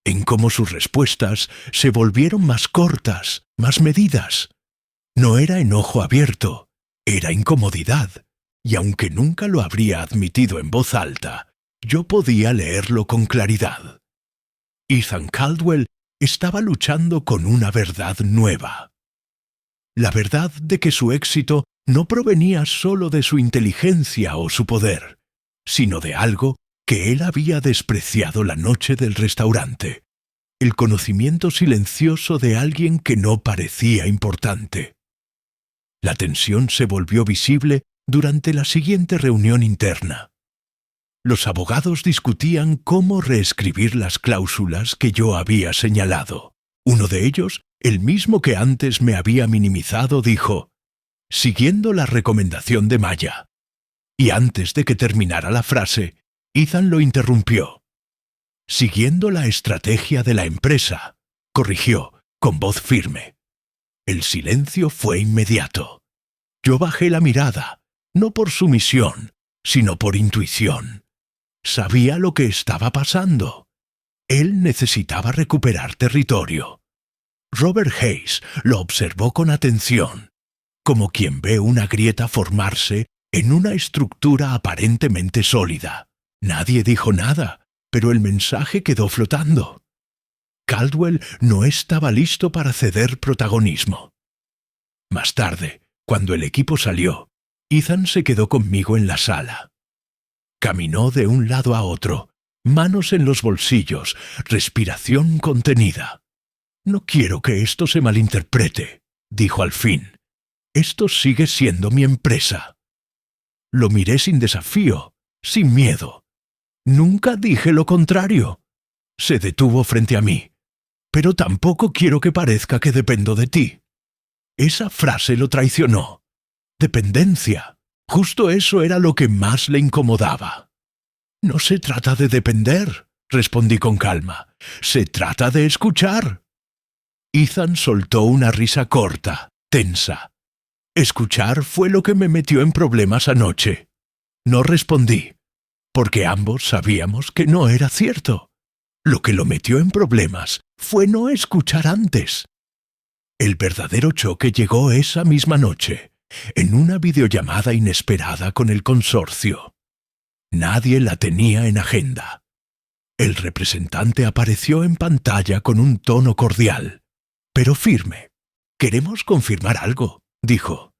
en cómo sus respuestas se volvieron más cortas, más medidas. No era enojo abierto, era incomodidad, y aunque nunca lo habría admitido en voz alta, yo podía leerlo con claridad. Ethan Caldwell estaba luchando con una verdad nueva. La verdad de que su éxito no provenía solo de su inteligencia o su poder, sino de algo que él había despreciado la noche del restaurante, el conocimiento silencioso de alguien que no parecía importante. La tensión se volvió visible durante la siguiente reunión interna. Los abogados discutían cómo reescribir las cláusulas que yo había señalado. Uno de ellos, el mismo que antes me había minimizado, dijo, siguiendo la recomendación de Maya. Y antes de que terminara la frase, Ethan lo interrumpió. Siguiendo la estrategia de la empresa, corrigió, con voz firme. El silencio fue inmediato. Yo bajé la mirada, no por sumisión, sino por intuición. Sabía lo que estaba pasando. Él necesitaba recuperar territorio. Robert Hayes lo observó con atención, como quien ve una grieta formarse en una estructura aparentemente sólida. Nadie dijo nada, pero el mensaje quedó flotando. Caldwell no estaba listo para ceder protagonismo. Más tarde, cuando el equipo salió, Ethan se quedó conmigo en la sala. Caminó de un lado a otro, manos en los bolsillos, respiración contenida. «No quiero que esto se malinterprete», dijo al fin. «Esto sigue siendo mi empresa». Lo miré sin desafío, sin miedo. Nunca dije lo contrario. Se detuvo frente a mí. «Pero tampoco quiero que parezca que dependo de ti». Esa frase lo traicionó. Dependencia. Justo eso era lo que más le incomodaba. «No se trata de depender», respondí con calma. «Se trata de escuchar». Ethan soltó una risa corta, tensa. «Escuchar fue lo que me metió en problemas anoche». No respondí, porque ambos sabíamos que no era cierto. Lo que lo metió en problemas fue no escuchar antes. El verdadero choque llegó esa misma noche, en una videollamada inesperada con el consorcio. Nadie la tenía en agenda. El representante apareció en pantalla con un tono cordial, pero firme. «Queremos confirmar algo», dijo.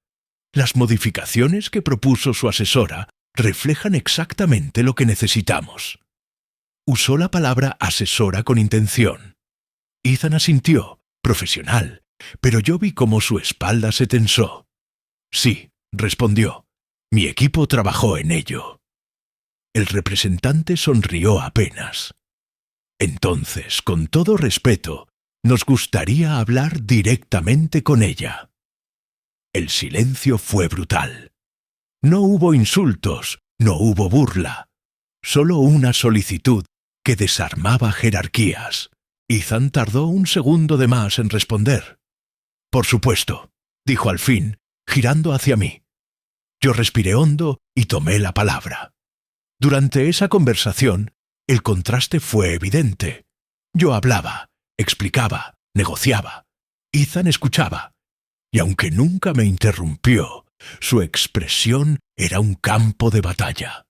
«Las modificaciones que propuso su asesora reflejan exactamente lo que necesitamos». Usó la palabra asesora con intención. Ethan asintió, profesional, pero yo vi cómo su espalda se tensó. «Sí», respondió. «Mi equipo trabajó en ello». El representante sonrió apenas. «Entonces, con todo respeto, nos gustaría hablar directamente con ella». El silencio fue brutal. No hubo insultos, no hubo burla, solo una solicitud que desarmaba jerarquías. Ethan tardó un segundo de más en responder. «Por supuesto», dijo al fin, girando hacia mí. Yo respiré hondo y tomé la palabra. Durante esa conversación, el contraste fue evidente. Yo hablaba, explicaba, negociaba. Ethan escuchaba. Y aunque nunca me interrumpió, su expresión era un campo de batalla.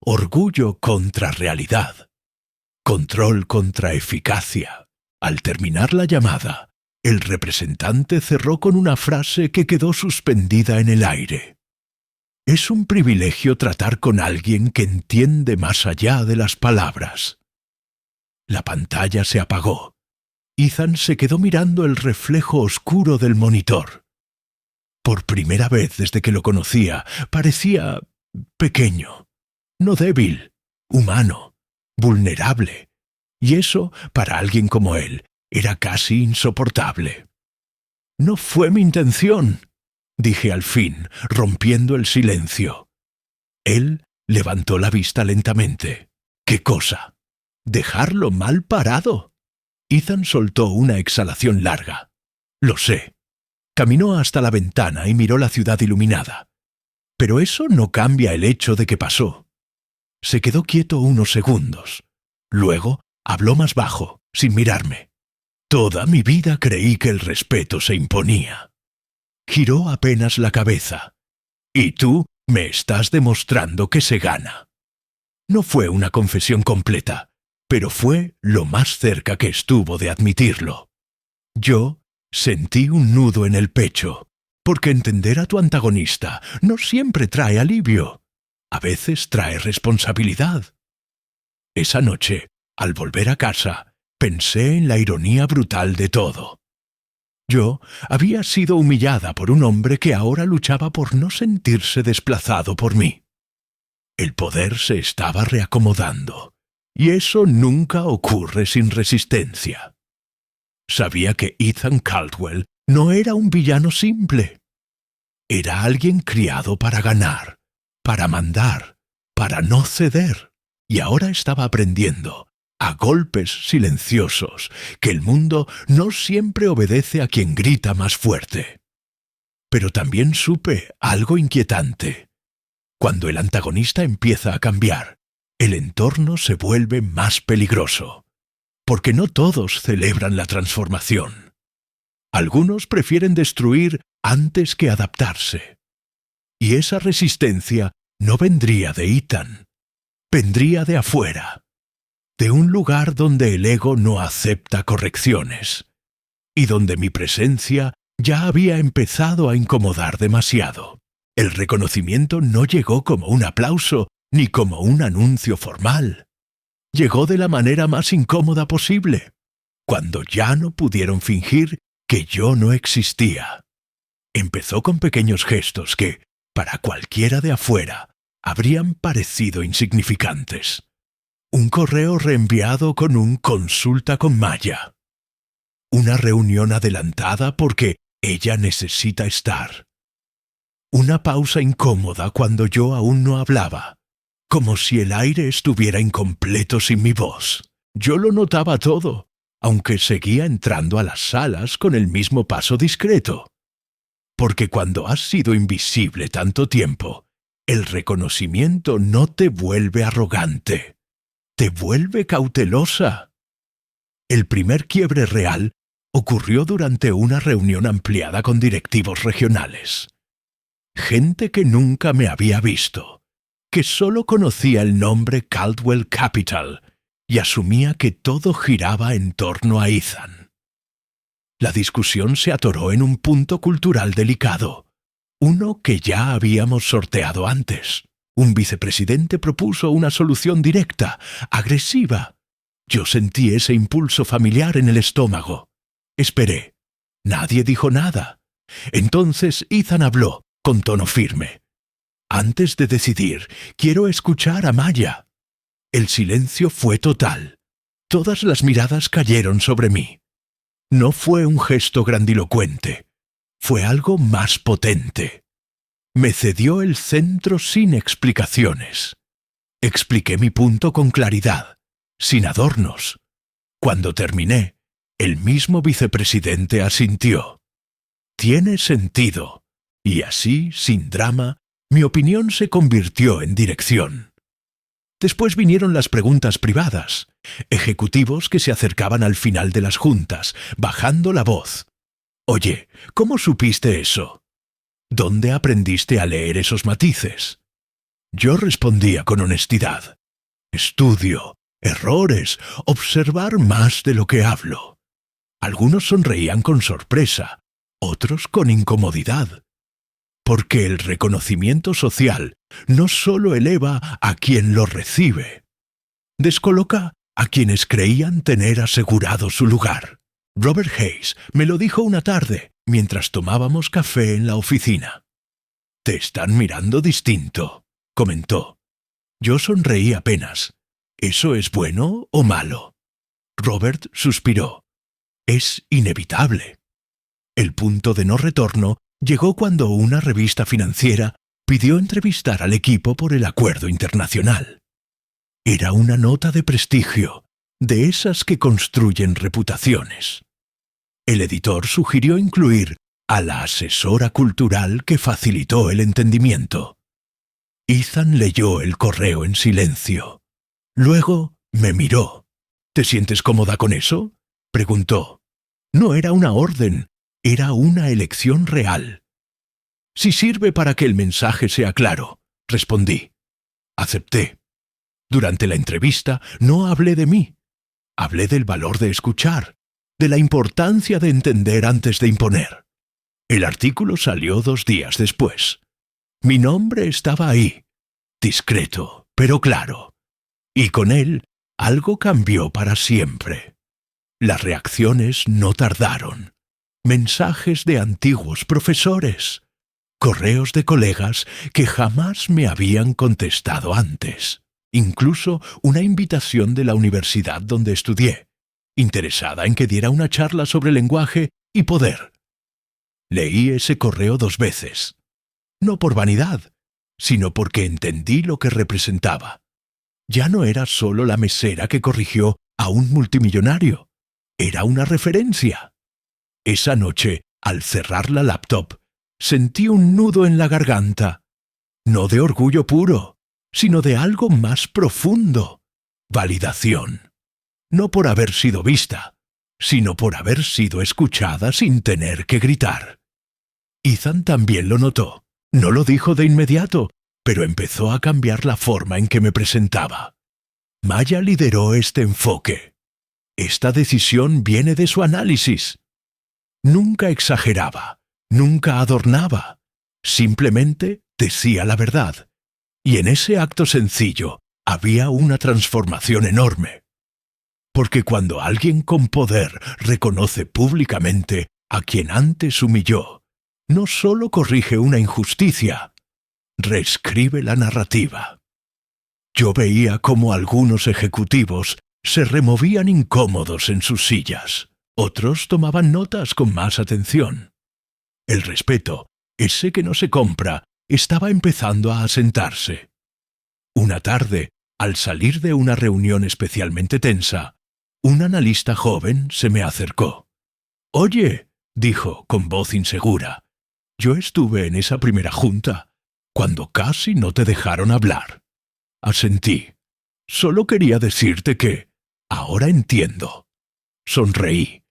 Orgullo contra realidad. Control contra eficacia. Al terminar la llamada, el representante cerró con una frase que quedó suspendida en el aire. «Es un privilegio tratar con alguien que entiende más allá de las palabras». La pantalla se apagó. Ethan se quedó mirando el reflejo oscuro del monitor. Por primera vez desde que lo conocía, parecía pequeño, no débil, humano, vulnerable. Y eso, para alguien como él, era casi insoportable. «No fue mi intención», dije al fin, rompiendo el silencio. Él levantó la vista lentamente. «¿Qué cosa? ¿Dejarlo mal parado?» Ethan soltó una exhalación larga. «Lo sé». Caminó hasta la ventana y miró la ciudad iluminada. Pero eso no cambia el hecho de que pasó. Se quedó quieto unos segundos. Luego habló más bajo, sin mirarme. «Toda mi vida creí que el respeto se imponía». Giró apenas la cabeza. «Y tú me estás demostrando que se gana». No fue una confesión completa, pero fue lo más cerca que estuvo de admitirlo. Yo sentí un nudo en el pecho, porque entender a tu antagonista no siempre trae alivio. A veces trae responsabilidad. Esa noche, al volver a casa, pensé en la ironía brutal de todo. Yo había sido humillada por un hombre que ahora luchaba por no sentirse desplazado por mí. El poder se estaba reacomodando, y eso nunca ocurre sin resistencia. Sabía que Ethan Caldwell no era un villano simple. Era alguien criado para ganar, para mandar, para no ceder, y ahora estaba aprendiendo, a golpes silenciosos, que el mundo no siempre obedece a quien grita más fuerte. Pero también supe algo inquietante. Cuando el antagonista empieza a cambiar, el entorno se vuelve más peligroso, porque no todos celebran la transformación. Algunos prefieren destruir antes que adaptarse. Y esa resistencia no vendría de Ethan, vendría de afuera, de un lugar donde el ego no acepta correcciones, y donde mi presencia ya había empezado a incomodar demasiado. El reconocimiento no llegó como un aplauso ni como un anuncio formal. Llegó de la manera más incómoda posible, cuando ya no pudieron fingir que yo no existía. Empezó con pequeños gestos que, para cualquiera de afuera, habrían parecido insignificantes. Un correo reenviado con un consulta con Maya. Una reunión adelantada porque ella necesita estar. Una pausa incómoda cuando yo aún no hablaba, como si el aire estuviera incompleto sin mi voz. Yo lo notaba todo, aunque seguía entrando a las salas con el mismo paso discreto. Porque cuando has sido invisible tanto tiempo, el reconocimiento no te vuelve arrogante, te vuelve cautelosa. El primer quiebre real ocurrió durante una reunión ampliada con directivos regionales. Gente que nunca me había visto, que solo conocía el nombre Caldwell Capital y asumía que todo giraba en torno a Ethan. La discusión se atoró en un punto cultural delicado, uno que ya habíamos sorteado antes. Un vicepresidente propuso una solución directa, agresiva. Yo sentí ese impulso familiar en el estómago. Esperé. Nadie dijo nada. Entonces Ethan habló, con tono firme. Antes de decidir, quiero escuchar a Maya. El silencio fue total. Todas las miradas cayeron sobre mí. No fue un gesto grandilocuente. Fue algo más potente. Me cedió el centro sin explicaciones. Expliqué mi punto con claridad, sin adornos. Cuando terminé, el mismo vicepresidente asintió. Tiene sentido. Y así, sin drama, mi opinión se convirtió en dirección. Después vinieron las preguntas privadas, ejecutivos que se acercaban al final de las juntas, bajando la voz. Oye, ¿cómo supiste eso? ¿Dónde aprendiste a leer esos matices? Yo respondía con honestidad. Estudio, errores, observar más de lo que hablo. Algunos sonreían con sorpresa, otros con incomodidad. Porque el reconocimiento social no solo eleva a quien lo recibe, descoloca a quienes creían tener asegurado su lugar. Robert Hayes me lo dijo una tarde mientras tomábamos café en la oficina. «Te están mirando distinto», comentó. Yo sonreí apenas. ¿Eso es bueno o malo? Robert suspiró. «Es inevitable». El punto de no retorno llegó cuando una revista financiera pidió entrevistar al equipo por el acuerdo internacional. Era una nota de prestigio, de esas que construyen reputaciones. El editor sugirió incluir a la asesora cultural que facilitó el entendimiento. Ethan leyó el correo en silencio. Luego me miró. «¿Te sientes cómoda con eso?», preguntó. No era una orden, era una elección real. «Si sirve para que el mensaje sea claro», respondí. Acepté. Durante la entrevista no hablé de mí, Hablé del valor de escuchar, de la importancia de entender antes de imponer. El artículo salió 2 días después. Mi nombre estaba ahí, discreto, pero claro. Y con él, algo cambió para siempre. Las reacciones no tardaron. Mensajes de antiguos profesores. Correos de colegas que jamás me habían contestado antes. Incluso una invitación de la universidad donde estudié, interesada en que diera una charla sobre lenguaje y poder. Leí ese correo 2 veces. No por vanidad, sino porque entendí lo que representaba. Ya no era solo la mesera que corrigió a un multimillonario. Era una referencia. Esa noche, al cerrar la laptop, sentí un nudo en la garganta. No de orgullo puro, sino de algo más profundo. Validación. No por haber sido vista, sino por haber sido escuchada sin tener que gritar. Ethan también lo notó. No lo dijo de inmediato, pero empezó a cambiar la forma en que me presentaba. Maya lideró este enfoque. Esta decisión viene de su análisis. Nunca exageraba, nunca adornaba. Simplemente decía la verdad. Y en ese acto sencillo había una transformación enorme. Porque cuando alguien con poder reconoce públicamente a quien antes humilló, no solo corrige una injusticia, reescribe la narrativa. Yo veía cómo algunos ejecutivos se removían incómodos en sus sillas, otros tomaban notas con más atención. El respeto, ese que no se compra, estaba empezando a asentarse. Una tarde, al salir de una reunión especialmente tensa, un analista joven se me acercó. «Oye», dijo con voz insegura, «yo estuve en esa primera junta, cuando casi no te dejaron hablar». Asentí. «Solo quería decirte que ahora entiendo». Sonreí.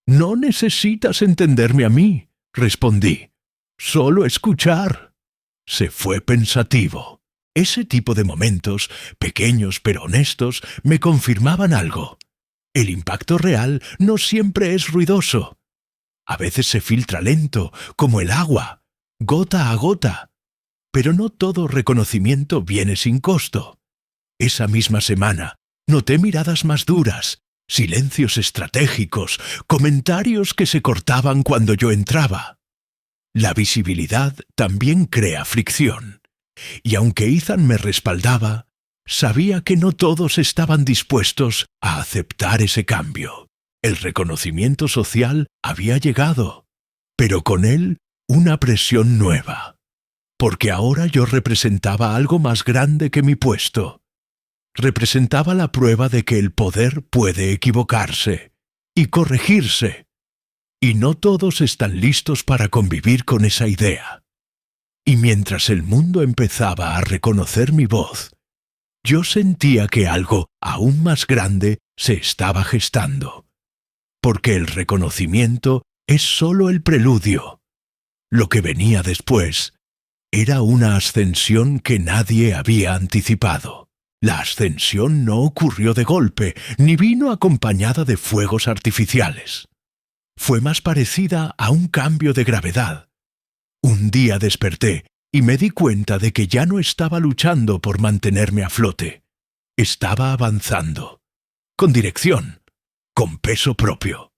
«No necesitas entenderme a mí», respondí. «Solo escuchar». Se fue pensativo. Ese tipo de momentos, pequeños pero honestos, me confirmaban algo. El impacto real no siempre es ruidoso. A veces se filtra lento, como el agua, gota a gota. Pero no todo reconocimiento viene sin costo. Esa misma semana, noté miradas más duras, silencios estratégicos, comentarios que se cortaban cuando yo entraba. La visibilidad también crea fricción. Y aunque Ethan me respaldaba, sabía que no todos estaban dispuestos a aceptar ese cambio. El reconocimiento social había llegado, pero con él una presión nueva. Porque ahora yo representaba algo más grande que mi puesto. Representaba la prueba de que el poder puede equivocarse y corregirse. Y no todos están listos para convivir con esa idea. Y mientras el mundo empezaba a reconocer mi voz, yo sentía que algo aún más grande se estaba gestando. Porque el reconocimiento es solo el preludio. Lo que venía después era una ascensión que nadie había anticipado. La ascensión no ocurrió de golpe, ni vino acompañada de fuegos artificiales. Fue más parecida a un cambio de gravedad. Un día desperté y me di cuenta de que ya no estaba luchando por mantenerme a flote. Estaba avanzando. Con dirección. Con peso propio.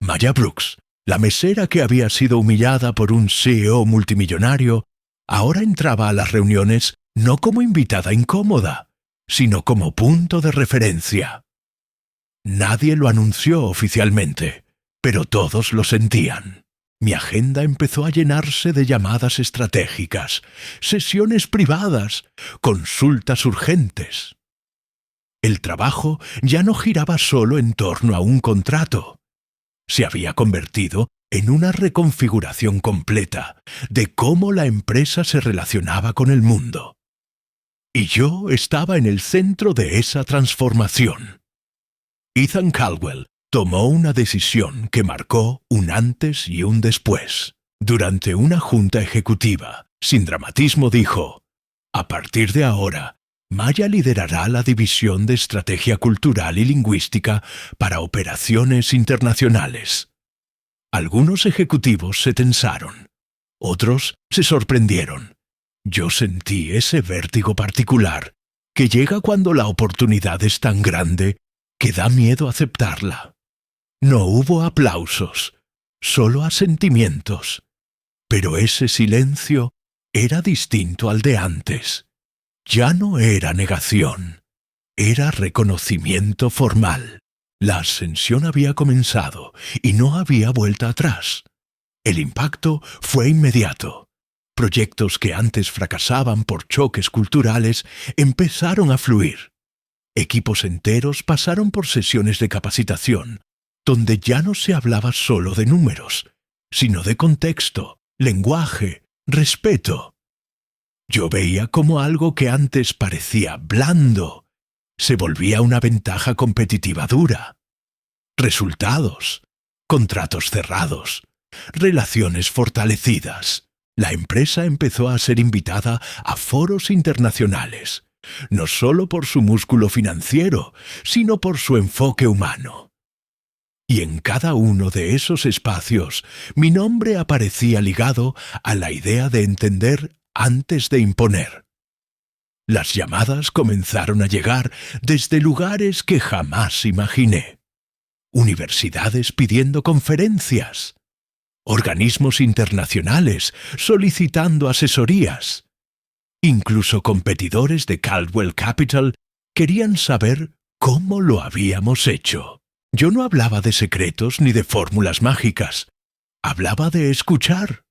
Maya Brooks, la mesera que había sido humillada por un CEO multimillonario, ahora entraba a las reuniones no como invitada incómoda, sino como punto de referencia. Nadie lo anunció oficialmente, pero todos lo sentían. Mi agenda empezó a llenarse de llamadas estratégicas, sesiones privadas, consultas urgentes. El trabajo ya no giraba solo en torno a un contrato. Se había convertido en una reconfiguración completa de cómo la empresa se relacionaba con el mundo. Y yo estaba en el centro de esa transformación. Ethan Caldwell tomó una decisión que marcó un antes y un después. Durante una junta ejecutiva, sin dramatismo dijo: «A partir de ahora, Maya liderará la División de Estrategia Cultural y Lingüística para operaciones internacionales. Algunos ejecutivos se tensaron, otros se sorprendieron. Yo sentí ese vértigo particular que llega cuando la oportunidad es tan grande que da miedo aceptarla. No hubo aplausos, solo asentimientos. Pero ese silencio era distinto al de antes. Ya no era negación, era reconocimiento formal. La ascensión había comenzado y no había vuelta atrás. El impacto fue inmediato. Proyectos que antes fracasaban por choques culturales empezaron a fluir. Equipos enteros pasaron por sesiones de capacitación, donde ya no se hablaba solo de números, sino de contexto, lenguaje, respeto. Yo veía cómo algo que antes parecía blando se volvía una ventaja competitiva dura. Resultados, contratos cerrados, relaciones fortalecidas. La empresa empezó a ser invitada a foros internacionales, no solo por su músculo financiero, sino por su enfoque humano. Y en cada uno de esos espacios, mi nombre aparecía ligado a la idea de entender antes de imponer. Las llamadas comenzaron a llegar desde lugares que jamás imaginé. Universidades pidiendo conferencias, organismos internacionales solicitando asesorías. Incluso competidores de Caldwell Capital querían saber cómo lo habíamos hecho. Yo no hablaba de secretos ni de fórmulas mágicas. Hablaba de escuchar,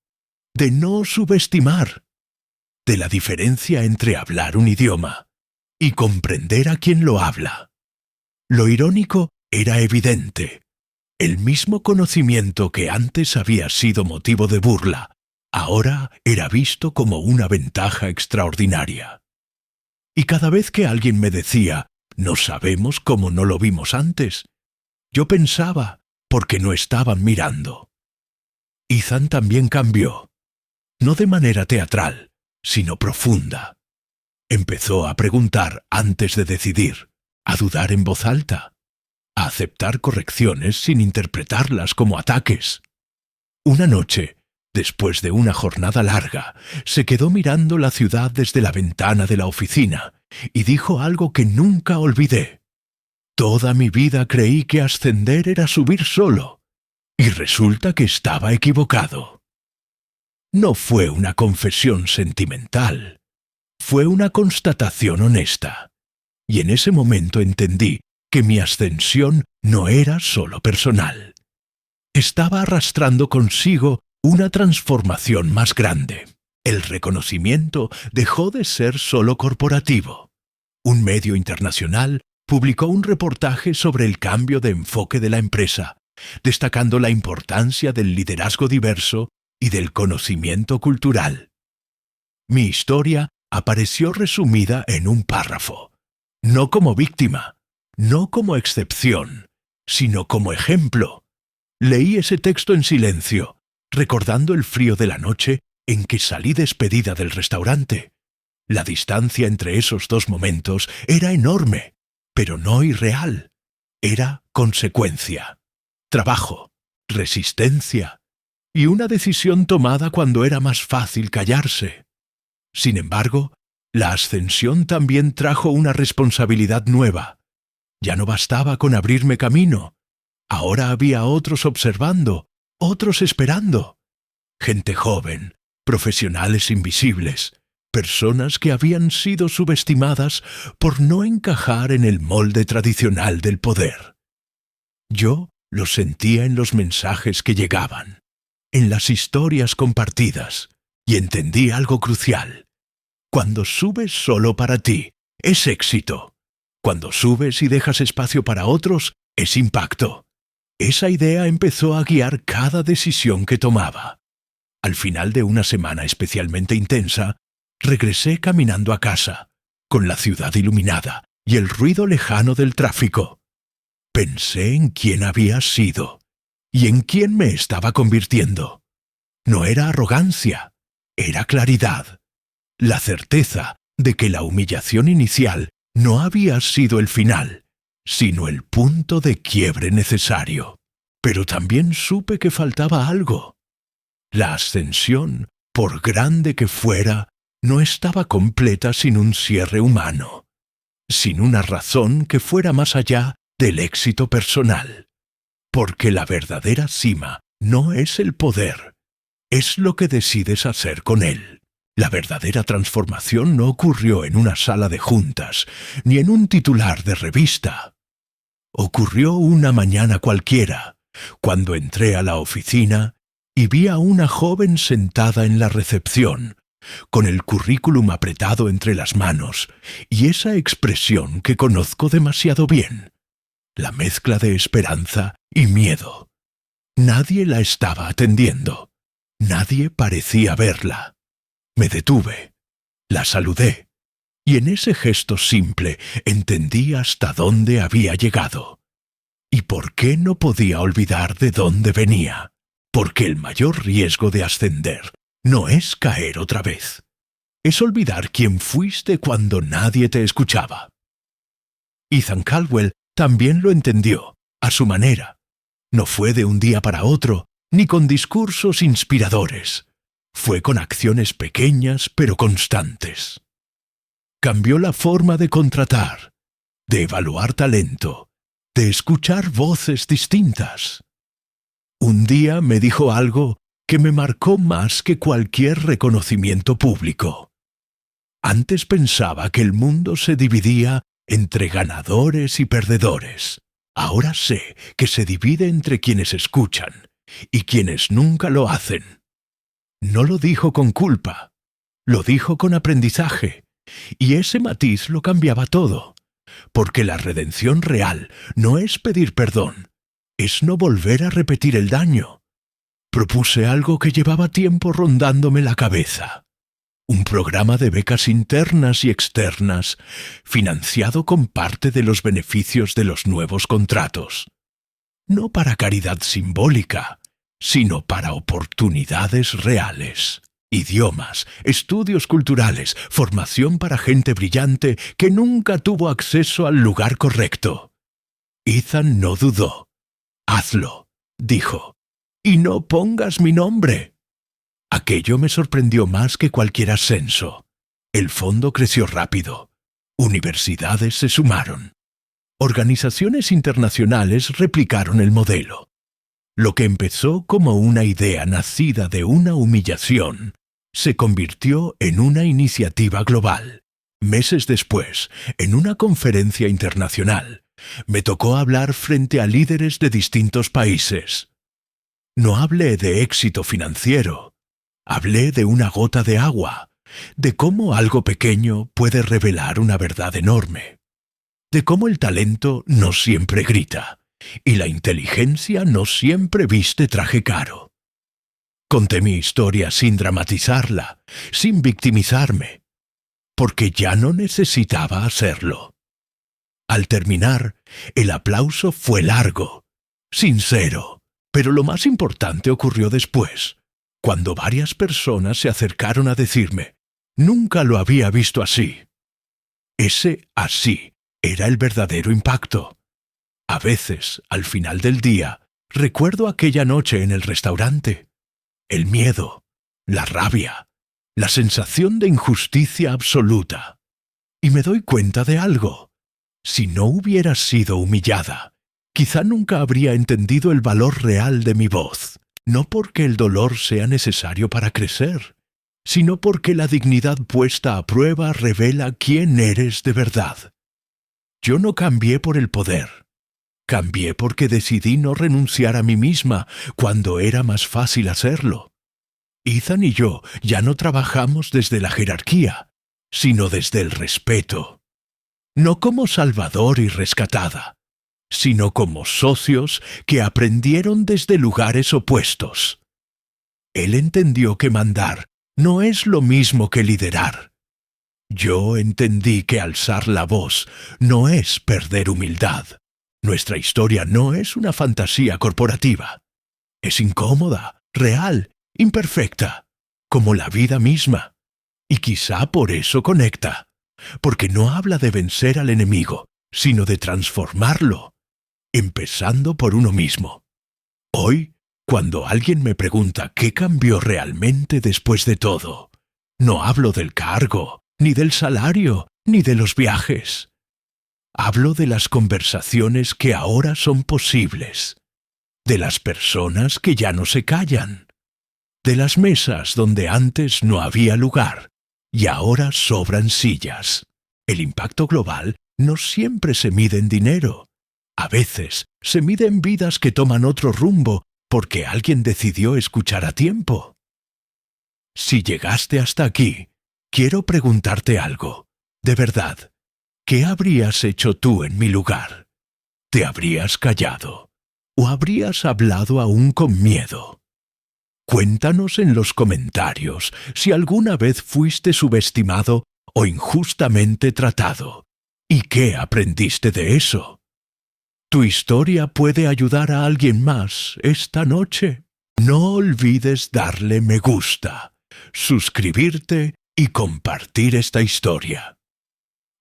de no subestimar, de la diferencia entre hablar un idioma y comprender a quien lo habla. Lo irónico era evidente. El mismo conocimiento que antes había sido motivo de burla, ahora era visto como una ventaja extraordinaria. Y cada vez que alguien me decía, no sabemos cómo no lo vimos antes, yo pensaba, porque no estaban mirando. Ethan también cambió, no de manera teatral, sino profunda. Empezó a preguntar antes de decidir, a dudar en voz alta, a aceptar correcciones sin interpretarlas como ataques. Una noche, después de una jornada larga, se quedó mirando la ciudad desde la ventana de la oficina y dijo algo que nunca olvidé. Toda mi vida creí que ascender era subir solo, y resulta que estaba equivocado. No fue una confesión sentimental, fue una constatación honesta, y en ese momento entendí que mi ascensión no era solo personal. Estaba arrastrando consigo una transformación más grande. El reconocimiento dejó de ser solo corporativo. Un medio internacional publicó un reportaje sobre el cambio de enfoque de la empresa, destacando la importancia del liderazgo diverso y del conocimiento cultural. Mi historia apareció resumida en un párrafo, no como víctima, no como excepción, sino como ejemplo. Leí ese texto en silencio, recordando el frío de la noche en que salí despedida del restaurante. La distancia entre esos dos momentos era enorme, pero no irreal. Era consecuencia, trabajo, resistencia y una decisión tomada cuando era más fácil callarse. Sin embargo, la ascensión también trajo una responsabilidad nueva. Ya no bastaba con abrirme camino. Ahora había otros observando, otros esperando. Gente joven, profesionales invisibles, personas que habían sido subestimadas por no encajar en el molde tradicional del poder. Yo lo sentía en los mensajes que llegaban, en las historias compartidas, y entendí algo crucial. Cuando subes solo para ti, es éxito. Cuando subes y dejas espacio para otros, es impacto. Esa idea empezó a guiar cada decisión que tomaba. Al final de una semana especialmente intensa, regresé caminando a casa, con la ciudad iluminada y el ruido lejano del tráfico. Pensé en quién había sido y en quién me estaba convirtiendo. No era arrogancia, era claridad. La certeza de que la humillación inicial no había sido el final, sino el punto de quiebre necesario. Pero también supe que faltaba algo. La ascensión, por grande que fuera, no estaba completa sin un cierre humano, sin una razón que fuera más allá del éxito personal. Porque la verdadera cima no es el poder, es lo que decides hacer con él. La verdadera transformación no ocurrió en una sala de juntas, ni en un titular de revista. Ocurrió una mañana cualquiera, cuando entré a la oficina y vi a una joven sentada en la recepción, con el currículum apretado entre las manos y esa expresión que conozco demasiado bien, la mezcla de esperanza y miedo. Nadie la estaba atendiendo, nadie parecía verla. Me detuve, la saludé, y en ese gesto simple entendí hasta dónde había llegado. ¿Y por qué no podía olvidar de dónde venía? Porque el mayor riesgo de ascender no es caer otra vez. Es olvidar quién fuiste cuando nadie te escuchaba. Ethan Caldwell también lo entendió, a su manera. No fue de un día para otro, ni con discursos inspiradores. Fue con acciones pequeñas pero constantes. Cambió la forma de contratar, de evaluar talento, de escuchar voces distintas. Un día me dijo algo que me marcó más que cualquier reconocimiento público. Antes pensaba que el mundo se dividía entre ganadores y perdedores. Ahora sé que se divide entre quienes escuchan y quienes nunca lo hacen. No lo dijo con culpa, lo dijo con aprendizaje, y ese matiz lo cambiaba todo, porque la redención real no es pedir perdón, es no volver a repetir el daño. Propuse algo que llevaba tiempo rondándome la cabeza. Un programa de becas internas y externas, financiado con parte de los beneficios de los nuevos contratos. No para caridad simbólica, sino para oportunidades reales. Idiomas, estudios culturales, formación para gente brillante que nunca tuvo acceso al lugar correcto. Ethan no dudó. «Hazlo», dijo, «y no pongas mi nombre». Aquello me sorprendió más que cualquier ascenso. El fondo creció rápido. Universidades se sumaron. Organizaciones internacionales replicaron el modelo. Lo que empezó como una idea nacida de una humillación se convirtió en una iniciativa global. Meses después, en una conferencia internacional, me tocó hablar frente a líderes de distintos países. No hablé de éxito financiero, hablé de una gota de agua, de cómo algo pequeño puede revelar una verdad enorme, de cómo el talento no siempre grita. Y la inteligencia no siempre viste traje caro. Conté mi historia sin dramatizarla, sin victimizarme, porque ya no necesitaba hacerlo. Al terminar, el aplauso fue largo, sincero, pero lo más importante ocurrió después, cuando varias personas se acercaron a decirme, «Nunca lo había visto así». Ese así era el verdadero impacto. A veces, al final del día, recuerdo aquella noche en el restaurante. El miedo, la rabia, la sensación de injusticia absoluta. Y me doy cuenta de algo. Si no hubiera sido humillada, quizá nunca habría entendido el valor real de mi voz. No porque el dolor sea necesario para crecer, sino porque la dignidad puesta a prueba revela quién eres de verdad. Yo no cambié por el poder. Cambié porque decidí no renunciar a mí misma cuando era más fácil hacerlo. Ethan y yo ya no trabajamos desde la jerarquía, sino desde el respeto. No como salvador y rescatada, sino como socios que aprendieron desde lugares opuestos. Él entendió que mandar no es lo mismo que liderar. Yo entendí que alzar la voz no es perder humildad. Nuestra historia no es una fantasía corporativa. Es incómoda, real, imperfecta, como la vida misma. Y quizá por eso conecta, porque no habla de vencer al enemigo, sino de transformarlo, empezando por uno mismo. Hoy, cuando alguien me pregunta qué cambió realmente después de todo, no hablo del cargo, ni del salario, ni de los viajes. Hablo de las conversaciones que ahora son posibles, de las personas que ya no se callan, de las mesas donde antes no había lugar y ahora sobran sillas. El impacto global no siempre se mide en dinero. A veces se mide en vidas que toman otro rumbo porque alguien decidió escuchar a tiempo. Si llegaste hasta aquí, quiero preguntarte algo. De verdad, ¿qué habrías hecho tú en mi lugar? ¿Te habrías callado? ¿O habrías hablado aún con miedo? Cuéntanos en los comentarios si alguna vez fuiste subestimado o injustamente tratado. ¿Y qué aprendiste de eso? Tu historia puede ayudar a alguien más esta noche. No olvides darle me gusta, suscribirte y compartir esta historia.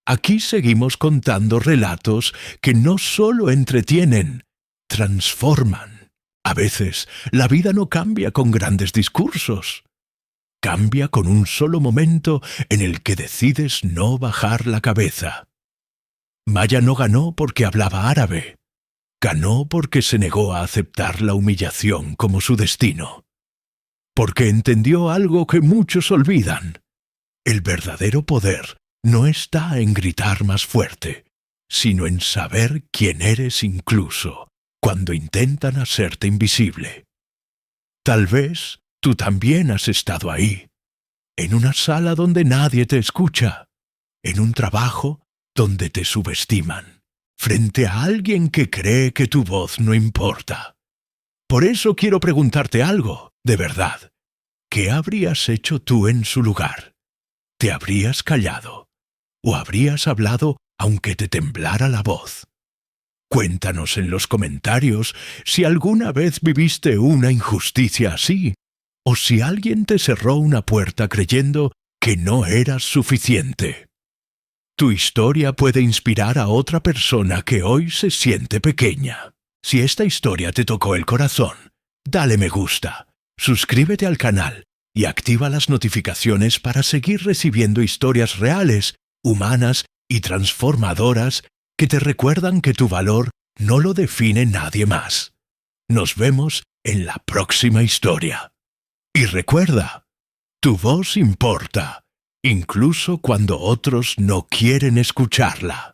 Aquí seguimos contando relatos que no solo entretienen, transforman. A veces, la vida no cambia con grandes discursos. Cambia con un solo momento en el que decides no bajar la cabeza. Maya no ganó porque hablaba árabe. Ganó porque se negó a aceptar la humillación como su destino. Porque entendió algo que muchos olvidan. El verdadero poder no está en gritar más fuerte, sino en saber quién eres incluso cuando intentan hacerte invisible. Tal vez tú también has estado ahí, en una sala donde nadie te escucha, en un trabajo donde te subestiman, frente a alguien que cree que tu voz no importa. Por eso quiero preguntarte algo, de verdad. ¿Qué habrías hecho tú en su lugar? ¿Te habrías callado? ¿O habrías hablado aunque te temblara la voz? Cuéntanos en los comentarios si alguna vez viviste una injusticia así, o si alguien te cerró una puerta creyendo que no eras suficiente. Tu historia puede inspirar a otra persona que hoy se siente pequeña. Si esta historia te tocó el corazón, dale me gusta, suscríbete al canal y activa las notificaciones para seguir recibiendo historias reales, humanas y transformadoras que te recuerdan que tu valor no lo define nadie más. Nos vemos en la próxima historia. Y recuerda, tu voz importa, incluso cuando otros no quieren escucharla.